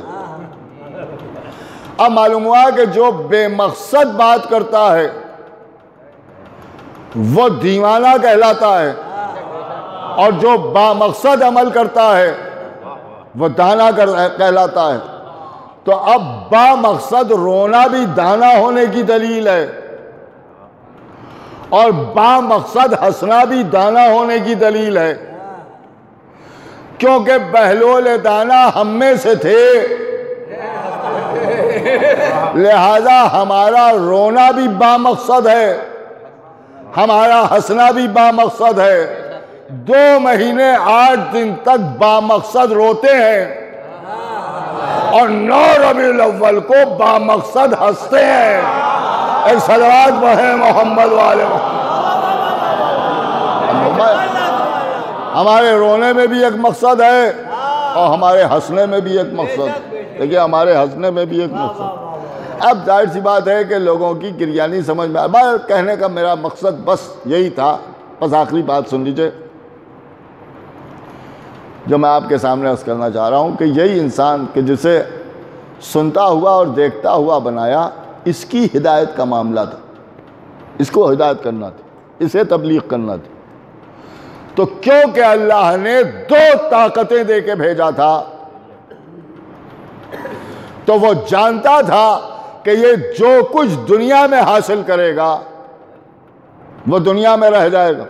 B: اب معلوم ہوا کہ جو بے مقصد بات کرتا ہے وہ دیوانہ کہلاتا ہے، اور جو با مقصد عمل کرتا ہے وہ دانا کہلاتا ہے۔ تو اب با مقصد رونا بھی دانا ہونے کی دلیل ہے، اور با مقصد ہنسنا بھی دانا ہونے کی دلیل ہے، کیونکہ بہلول دانا ہم میں سے تھے، لہذا ہمارا رونا بھی با مقصد ہے، ہمارا ہنسنا بھی با مقصد ہے۔ 2 مہینے 8 دن تک با مقصد روتے ہیں، اور 9 ربیع الاول کو با مقصد ہنستے ہیں۔ ایک صلوات پڑھیں محمد والے محمد۔ ہمارے رونے میں بھی ایک مقصد ہے اور ہمارے ہنسنے میں بھی ایک مقصد، دیکھیے ہمارے ہنسنے میں بھی ایک مقصد۔ اب ظاہر سی بات ہے کہ لوگوں کی گریانی سمجھ میں آئے، کہنے کا میرا مقصد بس یہی تھا۔ بس آخری بات سن لیجئے جو میں آپ کے سامنے عرض کرنا چاہ رہا ہوں، کہ یہی انسان کہ جسے سنتا ہوا اور دیکھتا ہوا بنایا، اس کی ہدایت کا معاملہ تھا، اس کو ہدایت کرنا تھا، اسے تبلیغ کرنا تھی۔ تو کیونکہ اللہ نے 2 طاقتیں دے کے بھیجا تھا، تو وہ جانتا تھا کہ یہ جو کچھ دنیا میں حاصل کرے گا وہ دنیا میں رہ جائے گا،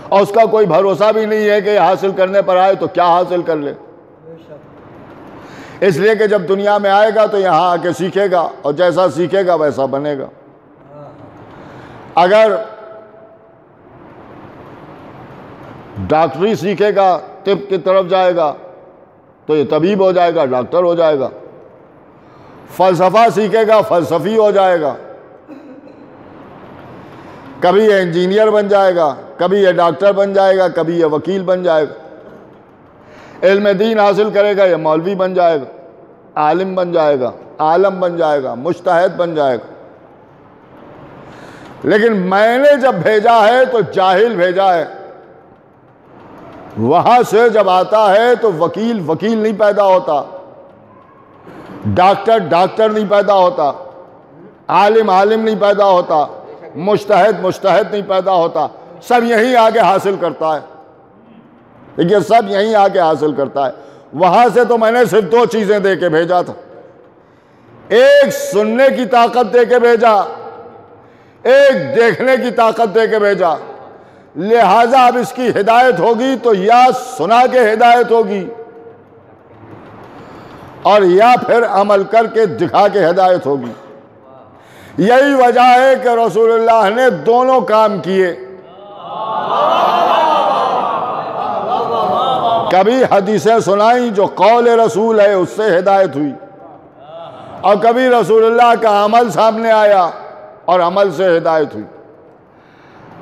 B: اور اس کا کوئی بھروسہ بھی نہیں ہے کہ یہ حاصل کرنے پر آئے تو کیا حاصل کر لے۔ اس لیے کہ جب دنیا میں آئے گا تو یہاں آ کے سیکھے گا، اور جیسا سیکھے گا ویسا بنے گا۔ اگر ڈاکٹری سیکھے گا، طب کی طرف جائے گا تو یہ طبیب ہو جائے گا، ڈاکٹر ہو جائے گا۔ فلسفہ سیکھے گا، فلسفی ہو جائے گا۔ کبھی یہ انجینئر بن جائے گا، کبھی یہ ڈاکٹر بن جائے گا، کبھی یہ وکیل بن جائے گا۔ علم دین حاصل کرے گا، یہ مولوی بن جائے گا، عالم بن جائے گا، عالم بن جائے گا، مجتہد بن جائے گا۔ لیکن میں نے جب بھیجا ہے تو جاہل بھیجا ہے۔ وہاں سے جب آتا ہے تو وکیل وکیل نہیں پیدا ہوتا، ڈاکٹر ڈاکٹر نہیں پیدا ہوتا، عالم عالم نہیں پیدا ہوتا، مجتہد مجتہد نہیں پیدا ہوتا، سب یہیں آگے حاصل کرتا ہے۔ دیکھیے سب یہیں آگے حاصل کرتا ہے۔ وہاں سے تو میں نے صرف 2 چیزیں دے کے بھیجا تھا، ایک سننے کی طاقت دے کے بھیجا، ایک دیکھنے کی طاقت دے کے بھیجا۔ لہٰذا اب اس کی ہدایت ہوگی تو یا سنا کے ہدایت ہوگی، اور یا پھر عمل کر کے دکھا کے ہدایت ہوگی۔ یہی وجہ ہے کہ رسول اللہ نے دونوں کام کیے۔ کبھی حدیثیں سنائیں جو قول رسول ہے اس سے ہدایت ہوئی، اور کبھی رسول اللہ کا عمل سامنے آیا اور عمل سے ہدایت ہوئی۔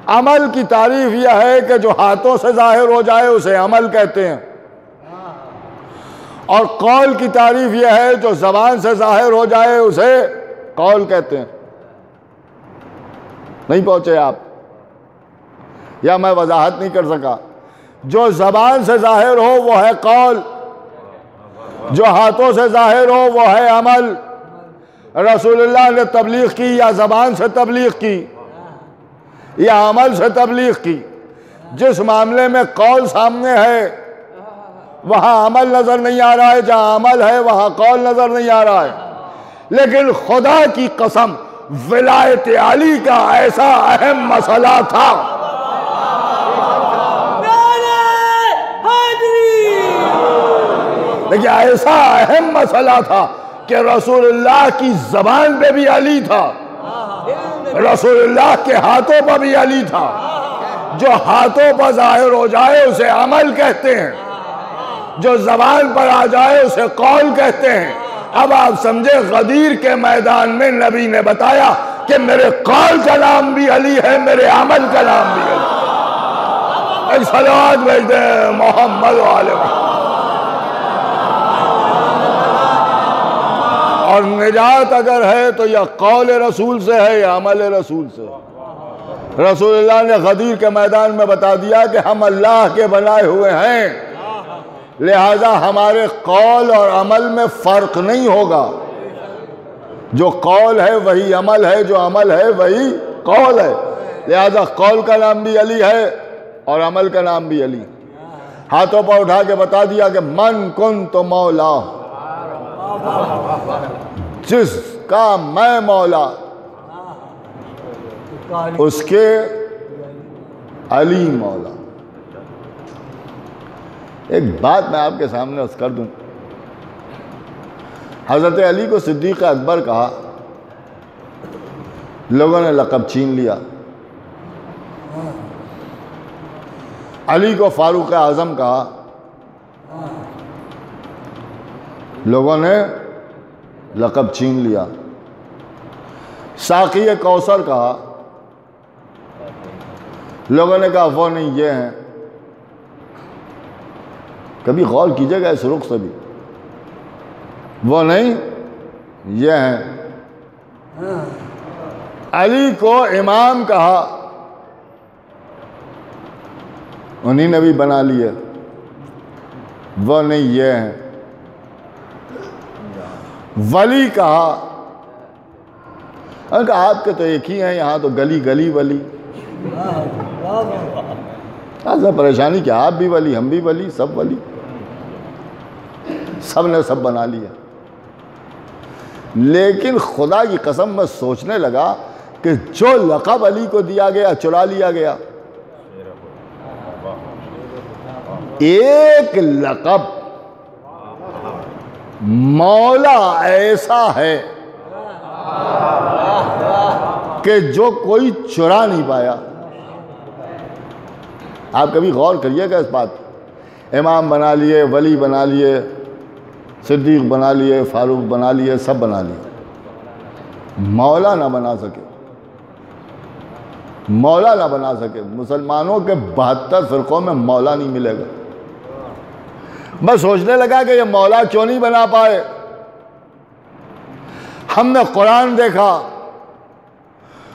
B: عمل کی تعریف یہ ہے کہ جو ہاتھوں سے ظاہر ہو جائے اسے عمل کہتے ہیں، اور قول کی تعریف یہ ہے جو زبان سے ظاہر ہو جائے اسے قول کہتے ہیں۔ نہیں پہنچے آپ، یا میں وضاحت نہیں کر سکا؟ جو زبان سے ظاہر ہو وہ ہے قول، جو ہاتھوں سے ظاہر ہو وہ ہے عمل۔ رسول اللہ نے تبلیغ کی یا زبان سے تبلیغ کی یا عمل سے تبلیغ کی؟ جس معاملے میں قول سامنے ہے وہاں عمل نظر نہیں آ رہا ہے، جہاں عمل ہے وہاں قول نظر نہیں آ رہا ہے۔ لیکن خدا کی قسم ولایت علی کا ایسا اہم مسئلہ تھا، لیکن ایسا اہم مسئلہ تھا کہ رسول اللہ کی زبان پہ بھی علی تھا، رسول اللہ کے ہاتھوں پر بھی علی تھا۔ جو ہاتھوں پر ظاہر ہو جائے اسے عمل کہتے ہیں، جو زبان پر آ جائے اسے قول کہتے ہیں۔ اب آپ سمجھے غدیر کے میدان میں نبی نے بتایا کہ میرے قول کا نام بھی علی ہے، میرے عمل کا نام بھی علی ہے۔ ایک صلوات بھیج دیں محمد و آل محمد۔ اور نجات اگر ہے تو یا قول رسول سے ہے یا عمل رسول سے۔ رسول اللہ نے غدیر کے میدان میں بتا دیا کہ ہم اللہ کے بنائے ہوئے ہیں، لہذا ہمارے قول اور عمل میں فرق نہیں ہوگا۔ جو قول ہے وہی عمل ہے، جو عمل ہے وہی قول ہے، لہذا قول کا نام بھی علی ہے اور عمل کا نام بھی علی۔ ہاتھوں پر اٹھا کے بتا دیا کہ من کنت مولا، جس کا میں مولا اس کے علی مولا۔ ایک بات میں آپ کے سامنے عرض کر دوں، حضرت علی کو صدیق اکبر کہا، لوگوں نے لقب چھین لیا۔ علی کو فاروق اعظم کہا، لوگوں نے لقب چھین لیا۔ ساقی کوثر کہا، لوگوں نے کہا وہ نہیں یہ ہیں۔ کبھی غور کیجئے گا اس رخ سے بھی، وہ نہیں یہ ہیں۔ علی کو امام کہا، انہی نے بھی بنا لیے، وہ نہیں یہ ہیں۔ ولی کہا، انہوں نے کہا آپ کے تو ایک ہی ہیں، یہاں تو گلی گلی ولی۔ ایسا پریشانی کہ آپ بھی ولی، ہم بھی ولی، سب ولی، سب نے سب بنا لیا۔ لیکن خدا کی قسم میں سوچنے لگا کہ جو لقب علی کو دیا گیا چرا لیا گیا۔ ایک لقب مولا ایسا ہے کہ جو کوئی چرا نہیں پایا۔ آپ کبھی غور کریے گا اس بات، امام بنا لیے، ولی بنا لیے، صدیق بنا لیے، فاروق بنا لیے، سب بنا لیے، مولا نہ بنا سکے، مولا نہ بنا سکے۔ مسلمانوں کے 72 فرقوں میں مولا نہیں ملے گا۔ میں سوچنے لگا کہ یہ مولا کیوں نہیں بنا پائے۔ ہم نے قرآن دیکھا،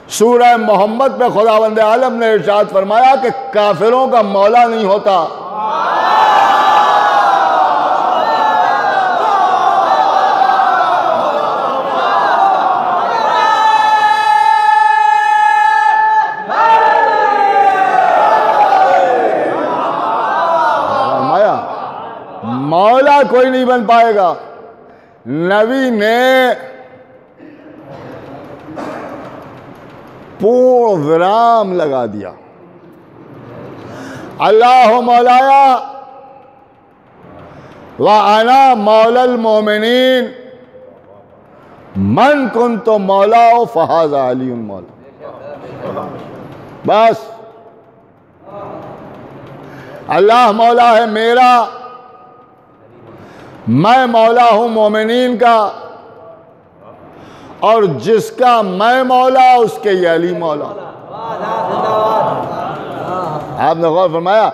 B: سورہ محمد پہ خداوند عالم نے ارشاد فرمایا کہ کافروں کا مولا نہیں ہوتا۔ مولا کوئی نہیں بن پائے گا۔ نبی نے پورن ورام لگا دیا، اللہ مولایا وَأَنَا مَوْلَى الْمُؤْمِنِينَ مَنْ كُنْتُ مَوْلَاهُ فَهَذَا عَلِيٌّ مَوْلَا. بس اللہ مولا ہے میرا، میں مولا ہوں مومنین کا، اور جس کا میں مولا اس کے یہ علی مولا. آپ نے غور فرمایا،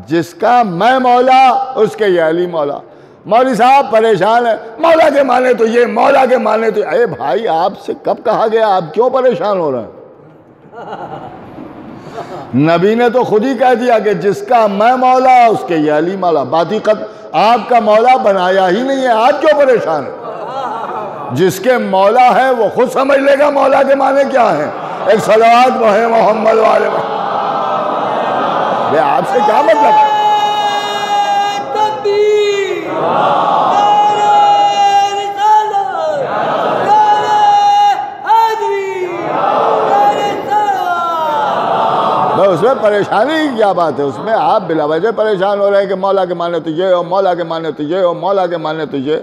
B: جس کا میں مولا اس کے یہ علی مولا. مولوی صاحب پریشان ہے، مولا کے معنی تو یہ، مولا کے معنی تو اے بھائی آپ سے کب کہا گیا، آپ کیوں پریشان ہو رہے ہیں؟ نبی نے تو خود ہی کہہ دیا کہ جس کا میں مولا اس کے یہ علی مولا. باتی آپ کا مولا بنایا ہی نہیں ہے، آپ کیوں پریشان ہیں؟ جس کے مولا ہے وہ خود سمجھ لے گا مولا کے معنی کیا ہیں. ایک صلوات پڑھیں محمد والے محمد. آپ سے کیا مطلب ہے؟ اس میں پریشانی کی کیا بات ہے؟ اس میں آپ بلا وجہ پریشان ہو رہے ہیں کہ مولا کے معنی تو یہ ہو، مولا کے معنی تو یہ ہو، مولا کے معنی تو یہ.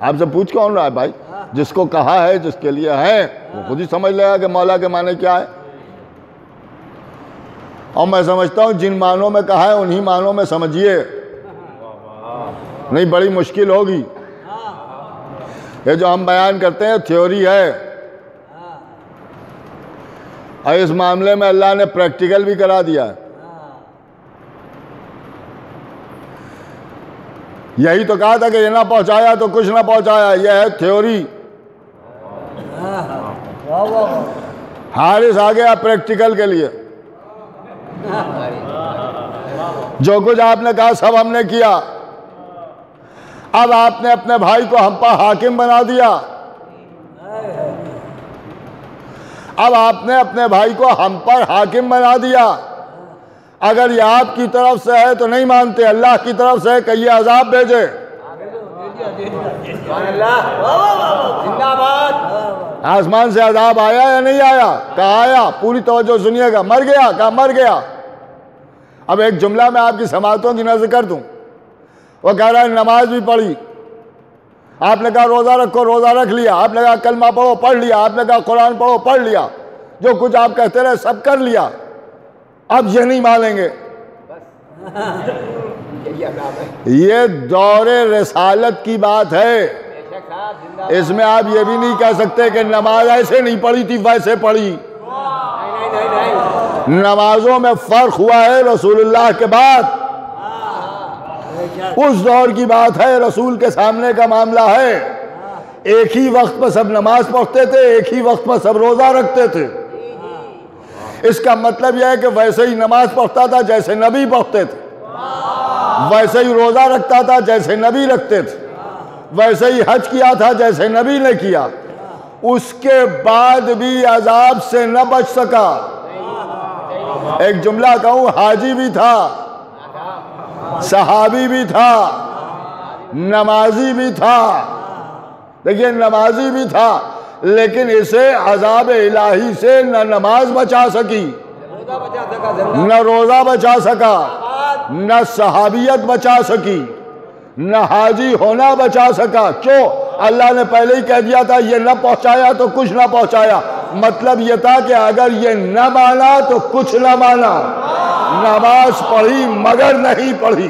B: آپ سے پوچھ کون رہا ہے بھائی؟ جس کو کہا ہے، جس کے لیے ہے، وہ خود ہی سمجھ لے گا کہ مولا کے معنی کیا ہے. اور میں سمجھتا ہوں جن معنوں میں کہا ہے انہی معنوں میں سمجھیے، نہیں بڑی مشکل ہوگی. یہ جو ہم بیان کرتے ہیں تھیوری ہے، اور اس معاملے میں اللہ نے پریکٹیکل بھی کرا دیا ہے. یہی تو کہا تھا کہ یہ نہ پہنچایا تو کچھ نہ پہنچایا، یہ ہے تھیوری. حارث آ گیا پریکٹیکل کے لیے. جو کچھ آپ نے کہا سب ہم نے کیا. اب آپ نے اپنے بھائی کو ہم پر حاکم بنا دیا. اب آپ نے اپنے بھائی کو ہم پر حاکم بنا دیا. اگر یہ آپ کی طرف سے ہے تو نہیں مانتے، اللہ کی طرف سے ہے کہ یہ عذاب بھیجے. آسمان سے عذاب آیا یا نہیں آیا؟ کہا آیا. پوری توجہ سنیے گا. مر گیا؟ کہا مر گیا. اب ایک جملہ میں آپ کی سماعتوں کی نظر کر دوں. وہ کہہ رہا ہے نماز بھی پڑھی. آپ نے کہا روزہ رکھو، روزہ رکھ لیا. آپ نے کہا کلمہ پڑھو، پڑھ لیا. آپ نے کہا قرآن پڑھو، پڑھ لیا. جو کچھ آپ کہتے رہے سب کر لیا. اب یہ نہیں مانیں گے. یہ دور رسالت کی بات ہے. اس میں آپ یہ بھی نہیں کہہ سکتے کہ نماز ایسے نہیں پڑھی تھی ویسے پڑھی. نمازوں میں فرق ہوا ہے رسول اللہ کے بعد. اس دور کی بات ہے، رسول کے سامنے کا معاملہ ہے. ایک ہی وقت پر سب نماز پڑھتے تھے، ایک ہی وقت پر سب روزہ رکھتے تھے. اس کا مطلب یہ ہے کہ ویسے ہی نماز پڑھتا تھا جیسے نبی پڑھتے تھے، ویسے ہی روزہ رکھتا تھا جیسے نبی رکھتے تھے، ویسے ہی حج کیا تھا جیسے نبی نے کیا. اس کے بعد بھی عذاب سے نہ بچ سکا. ایک جملہ کہوں، حاجی بھی تھا، صحابی بھی تھا، نمازی بھی تھا. دیکھیے نمازی بھی تھا، لیکن اسے عذاب الہی سے نہ نماز بچا سکی، نہ روزہ بچا سکا، نہ صحابیت بچا سکی، نہ حاجی ہونا بچا سکا. کیوں؟ اللہ نے پہلے ہی کہہ دیا تھا یہ نہ پہنچایا تو کچھ نہ پہنچایا. مطلب یہ تھا کہ اگر یہ نہ مانا تو کچھ نہ مانا. نماز پڑھی مگر نہیں پڑھی،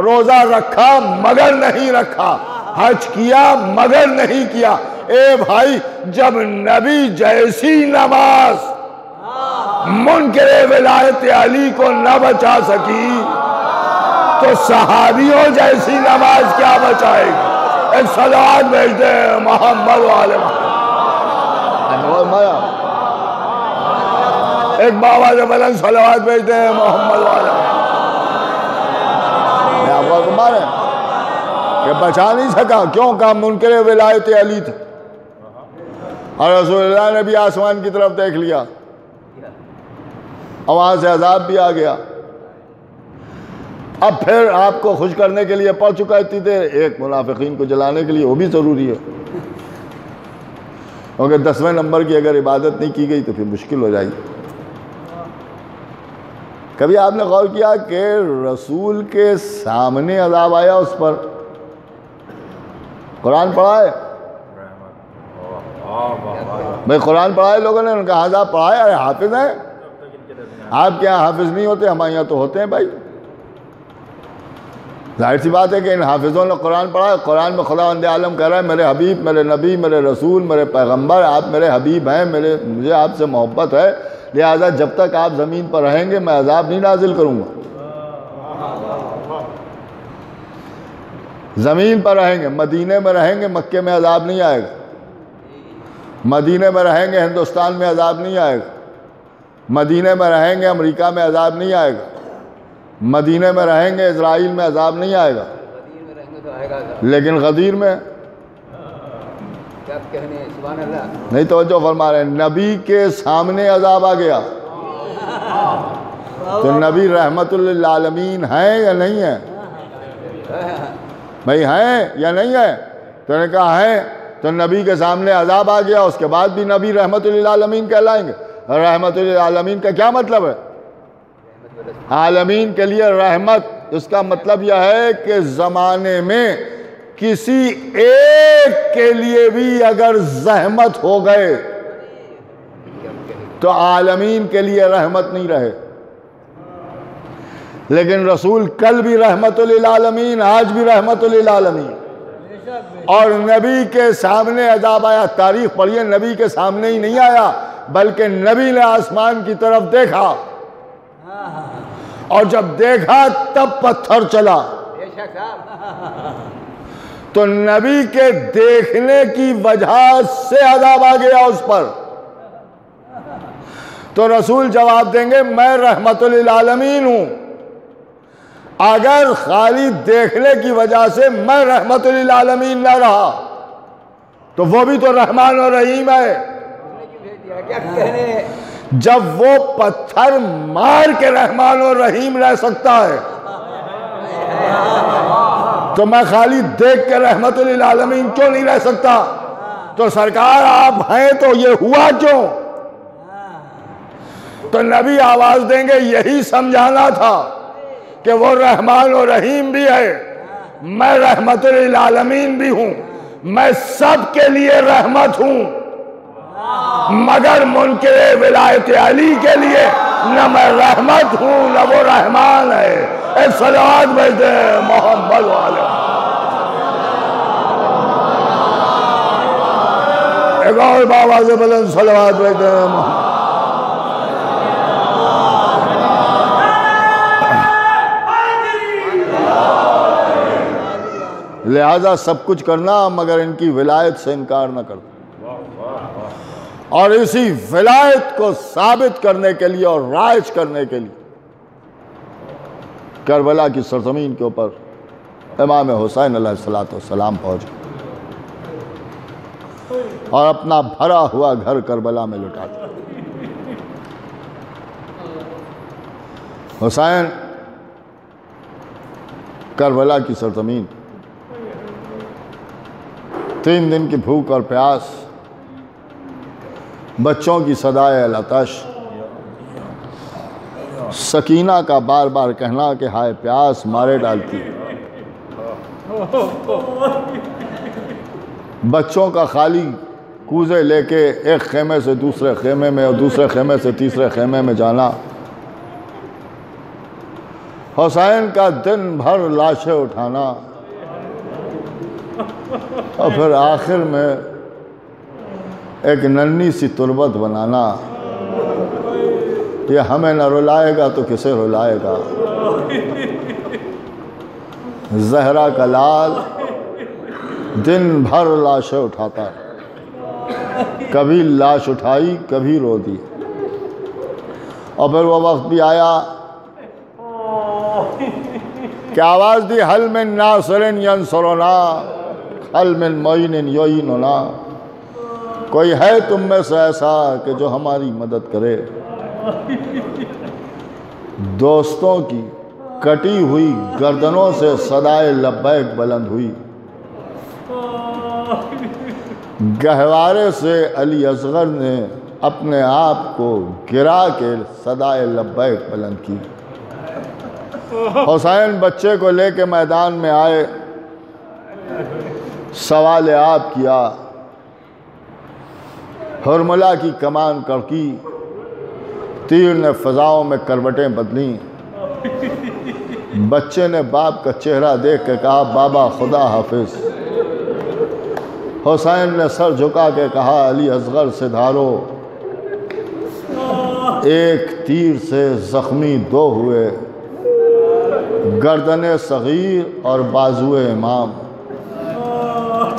B: روزہ رکھا مگر نہیں رکھا، حج کیا مگر نہیں کیا. اے بھائی، جب نبی جیسی نماز منکر ولایت علی کو نہ بچا سکی تو صحابیوں جیسی نماز کیا بچائے گی؟ ایک صلوات بھیجتے ہیں محمد والے محمد. ایک بابا سے بلند صلوات بھیجتے ہیں محمد والے. میں آپ کو مارے کہ بچا نہیں سکا. کیوں؟ کہا منکر ولایت علی تھے. اور رسول اللہ نے بھی آسمان کی طرف دیکھ لیا اور وہاں سے عذاب بھی آ گیا. اب پھر آپ کو خوش کرنے کے لیے پڑھ چکا اتنی دیر، ایک منافقین کو جلانے کے لیے وہ بھی ضروری ہے. کیونکہ 10ویں نمبر کی اگر عبادت نہیں کی گئی تو پھر مشکل ہو جائے گی. کبھی آپ نے غور کیا کہ رسول کے سامنے عذاب آیا اس پر؟ قرآن پڑھا ہے بھائی؟ قرآن پڑھا ہے لوگوں نے؟ ان کا حضاب پڑھا ہے؟ ارے حافظ ہیں آپ کے یہاں؟ حافظ نہیں ہوتے، ہمارے یہاں تو ہوتے ہیں بھائی۔ ظاہر سی بات ہے کہ ان حافظوں نے قرآن پڑھا ہے۔ قرآن میں خداوند عالم کہہ رہا ہے میرے حبیب، میرے نبی، میرے رسول، میرے پیغمبر، آپ میرے حبیب ہیں، مجھے آپ سے محبت ہے، لہٰذا جب تک آپ زمین پر رہیں گے میں عذاب نہیں نازل کروں گا۔ زمین پر رہیں گے، مدینے میں رہیں گے، مکے میں عذاب نہیں آئے گا۔ مدینے میں رہیں گے، ہندوستان میں عذاب نہیں آئے گا۔ مدینے میں رہیں گے، امریکہ میں عذاب نہیں آئے گا۔ مدینے میں رہیں گے، اسرائیل میں عذاب نہیں آئے گا، لیکن غدیر میں نہیں۔ توجہ فرما رہے ہیں، نبی کے سامنے عذاب آ گیا تو نبی رحمت للعالمین ہیں یا نہیں ہیں؟ بھائی ہیں یا نہیں ہیں؟ تو نے کہا ہیں، تو نبی کے سامنے عذاب آ گیا، اس کے بعد بھی نبی رحمت للعالمین کہلائیں گے۔ رحمت للعالمین کا کیا مطلب ہے؟ عالمین کے لیے رحمت، اس کا مطلب یہ ہے کہ زمانے میں کسی ایک کے لیے بھی اگر زحمت ہو گئے تو عالمین کے لیے رحمت نہیں رہے۔ لیکن رسول کل بھی رحمت للعالمین، آج بھی رحمت للعالمین، اور نبی کے سامنے عذاب آیا۔ تاریخ پڑھیے، نبی کے سامنے ہی نہیں آیا بلکہ نبی نے آسمان کی طرف دیکھا، اور جب دیکھا تب پتھر چلا۔ تو نبی کے دیکھنے کی وجہ سے عذاب آ گیا اس پر۔ تو رسول جواب دیں گے میں رحمت للعالمین ہوں۔ اگر خالی دیکھنے کی وجہ سے میں رحمت للعالمین نہ رہا تو وہ بھی تو رحمان اور رحیم ہے۔ جب وہ پتھر مار کے رحمان اور رحیم رہ سکتا ہے تو میں خالی دیکھ کے رحمت للعالمین کیوں نہیں رہ سکتا؟ تو سرکار آپ ہیں تو یہ ہوا کیوں؟ تو نبی آواز دیں گے یہی سمجھانا تھا کہ وہ رحمان و رحیم بھی ہے، میں رحمت للعالمین بھی ہوں، میں سب کے لیے رحمت ہوں، مگر منکر ولایت علی کے لیے نہ میں رحمت ہوں نہ وہ رحمان ہے۔ ایک صلوات بھیجتے ہیں محمد والے، ایک اور بآواز بلند صلوات بھیجتے ہیں محمد۔ لہذا سب کچھ کرنا مگر ان کی ولایت سے انکار نہ کرنا، اور اسی ولایت کو ثابت کرنے کے لیے اور رائج کرنے کے لیے کربلا کی سرزمین کے اوپر امام حسین علیہ السلام پہنچے اور اپنا بھرا ہوا گھر کربلا میں لٹا دیا۔ حسین کربلا کی سرزمین، 3 دن کی بھوک اور پیاس، بچوں کی صدائے العطش، سکینہ کا بار بار کہنا کہ ہائے پیاس مارے ڈالتی، بچوں کا خالی کوزے لے کے ایک خیمے سے دوسرے خیمے میں اور دوسرے خیمے سے تیسرے خیمے میں جانا، حسین کا دن بھر لاشیں اٹھانا، اور پھر آخر میں ایک ننھی سی تربت بنانا۔ یہ ہمیں نہ رلائے گا تو کسے رلائے گا؟ زہرا کا لال دن بھر لاشیں اٹھاتا، کبھی لاش اٹھائی کبھی رو دی، اور پھر وہ وقت بھی آیا کہ آواز دی حل من ناصر ینصرنا حل من معین یعیننا، کوئی ہے تم میں سے ایسا کہ جو ہماری مدد کرے؟ دوستوں کی کٹی ہوئی گردنوں سے صدائے لبیک بلند ہوئی، گہوارے سے علی اصغر نے اپنے آپ کو گرا کے صدائے لبیک بلند کی۔ حسین بچے کو لے کے میدان میں آئے، سوال آپ کیا، حرملہ کی کمان کڑکی، تیر نے فضاؤں میں کروٹیں بدلیں، بچے نے باپ کا چہرہ دیکھ کے کہا بابا خدا حافظ، حسین نے سر جھکا کے کہا علی اصغر سے دھارو، ایک تیر سے زخمی دو ہوئے، گردن صغیر اور بازو امام،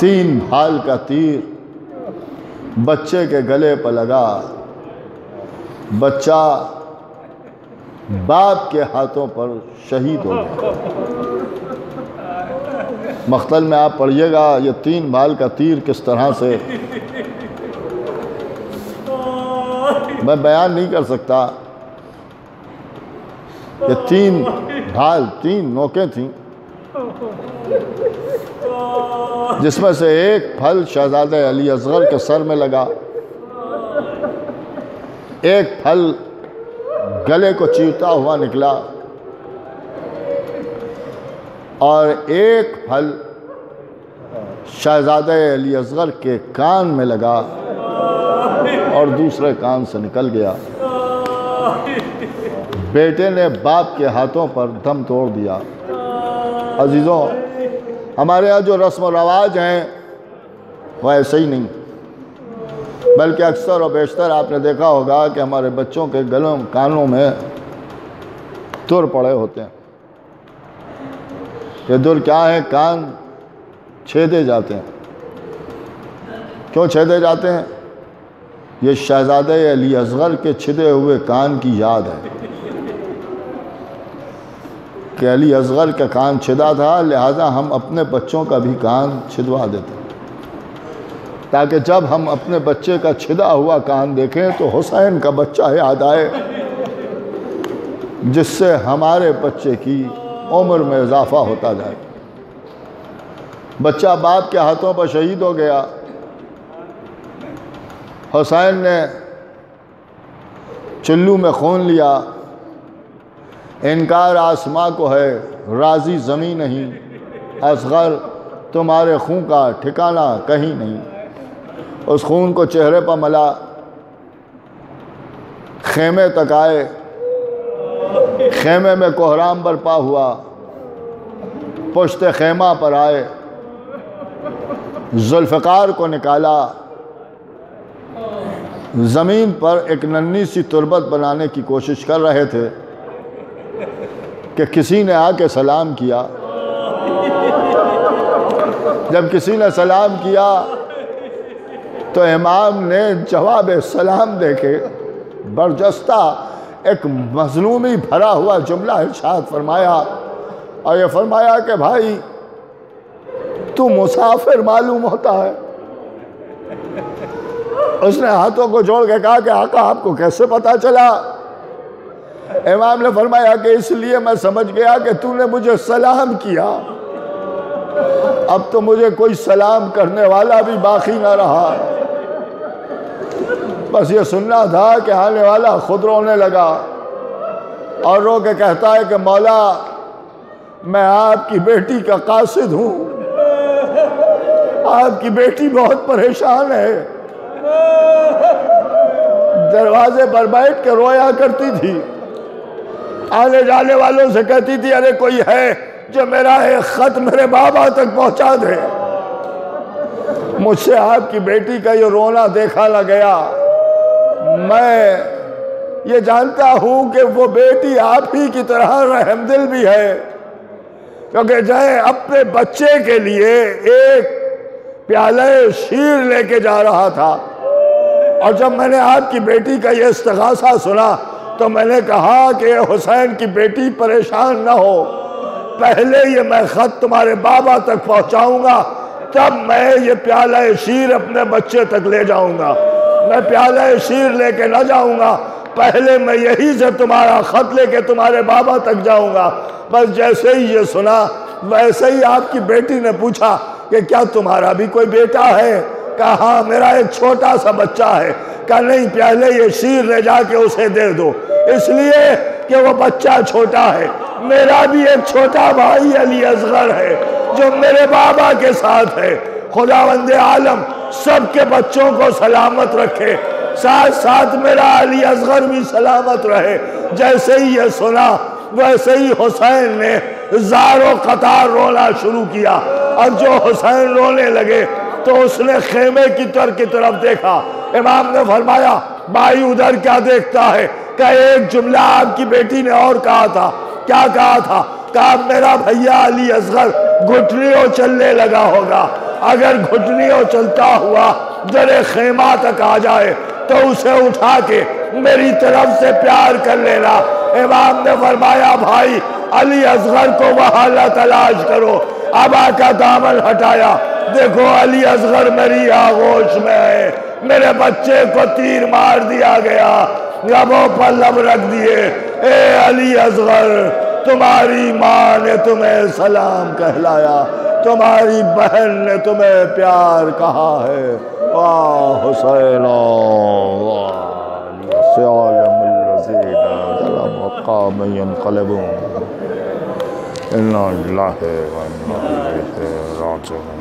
B: 3 بھال کا تیر بچے کے گلے پر لگا، بچہ باپ کے ہاتھوں پر شہید ہو گیا۔ مقتل میں آپ پڑھیے گا یہ 3 بھال کا تیر کس طرح سے، میں بیان نہیں کر سکتا، یہ 3 بھال 3 نوکیں تھیں، جس میں سے ایک پھل شہزادہ علی اصغر کے سر میں لگا، ایک پھل گلے کو چیرتا ہوا نکلا، اور ایک پھل شہزادہ علی اصغر کے کان میں لگا اور دوسرے کان سے نکل گیا۔ بیٹے نے باپ کے ہاتھوں پر دم توڑ دیا۔ عزیزوں، ہمارے ہاں جو رسم و رواج ہیں وہ ایسے ہی نہیں، بلکہ اکثر و بیشتر آپ نے دیکھا ہوگا کہ ہمارے بچوں کے گلوں کانوں میں در پڑے ہوتے ہیں۔ یہ در کیا ہے؟ کان چھیدے جاتے ہیں۔ کیوں چھیدے جاتے ہیں؟ یہ شہزادہ علی اصغر کے چھدے ہوئے کان کی یاد ہے کہ علی اصغر کا کان چھدا تھا، لہٰذا ہم اپنے بچوں کا بھی کان چھدوا دیتے ہیں، تاکہ جب ہم اپنے بچے کا چھدا ہوا کان دیکھیں تو حسین کا بچہ یاد آئے، جس سے ہمارے بچے کی عمر میں اضافہ ہوتا جائے۔ بچہ باپ کے ہاتھوں پر شہید ہو گیا۔ حسین نے چلو میں خون لیا، انکار آسماں کو ہے راضی زمین نہیں، اصغر تمہارے خون کا ٹھکانہ کہیں نہیں۔ اس خون کو چہرے پر ملا، خیمے تک آئے، خیمے میں کوہرام برپا ہوا، پشت خیمہ پر آئے، ذوالفقار کو نکالا، زمین پر ایک ننھی سی تربت بنانے کی کوشش کر رہے تھے کہ کسی نے آ کے سلام کیا۔ جب کسی نے سلام کیا تو امام نے جواب سلام دے کے برجستہ ایک مظلومی بھرا ہوا جملہ ارشاد فرمایا، اور یہ فرمایا کہ بھائی تو مسافر معلوم ہوتا ہے۔ اس نے ہاتھوں کو جوڑ کے کہا کہ آقا آپ کو کیسے پتا چلا؟ امام نے فرمایا کہ اس لیے میں سمجھ گیا کہ تو نے مجھے سلام کیا، اب تو مجھے کوئی سلام کرنے والا بھی باقی نہ رہا، بس یہ سننا تھا کہ آنے والا خود رونے لگا اور رو کے کہتا ہے کہ مولا میں آپ کی بیٹی کا قاصد ہوں، آپ کی بیٹی بہت پریشان ہے، دروازے پر بیٹھ کے رویا کرتی تھی، آنے جانے والوں سے کہتی تھی ارے کوئی ہے جو میرا ایک خط میرے بابا تک پہنچا دے۔ مجھ سے آپ کی بیٹی کا یہ رونا دیکھا نہ گیا، میں یہ جانتا ہوں کہ وہ بیٹی آپ ہی کی طرح رحم دل بھی ہے، کیونکہ جائے اپنے بچے کے لیے ایک پیالہ شیر لے کے جا رہا تھا، اور جب میں نے آپ کی بیٹی کا یہ استغاثہ سنا تو میں نے کہا کہ حسین کی بیٹی پریشان نہ ہو، پہلے یہ میں خط تمہارے بابا تک پہنچاؤں گا، تب میں یہ پیالہ شیر اپنے بچے تک لے جاؤں گا، میں پیالہ شیر لے کے نہ جاؤں گا، پہلے میں یہی سے تمہارا خط لے کے تمہارے بابا تک جاؤں گا۔ بس جیسے ہی یہ سنا ویسے ہی آپ کی بیٹی نے پوچھا کہ کیا تمہارا بھی کوئی بیٹا ہے؟ کہا ہاں میرا ایک چھوٹا سا بچہ ہے۔ کہا نہیں، پہلے یہ شیر لے جا کے اسے دے دو، اس لیے کہ وہ بچہ چھوٹا ہے، میرا بھی ایک چھوٹا بھائی علی اصغر ہے جو میرے بابا کے ساتھ ہے، خداوند عالم سب کے بچوں کو سلامت رکھے، ساتھ ساتھ میرا علی اصغر بھی سلامت رہے۔ جیسے ہی یہ سنا ویسے ہی حسین نے زار و قطار رونا شروع کیا، اور جو حسین رونے لگے تو اس نے خیمے کی طرف دیکھا۔ امام نے فرمایا بھائی ادھر کیا دیکھتا ہے؟ کہ ایک جملہ آپ کی بیٹی نے اور کہا تھا۔ کیا کہا تھا؟ کہا میرا بھیا علی اصغر گھٹنیوں چلنے لگا ہوگا، اگر گھٹنیوں چلتا ہوا در خیمہ تک آ جائے تو اسے اٹھا کے میری طرف سے پیار کر لینا۔ امام نے فرمایا بھائی علی اصغر کو وہاں نہ تلاش کرو۔ ابا کا دامن ہٹایا، دیکھو علی اصغر میری آغوش میں ہے، میرے بچے کو تیر مار دیا گیا، لبوں پر لب رکھ دیے۔ اے علی اصغر تمہاری ماں نے تمہیں سلام کہلایا، تمہاری بہن نے تمہیں پیار کہا ہے۔ واہ حسین سعیم الذین ذرا مقام ينقلبون انا للہ و انا الیہ راجعون۔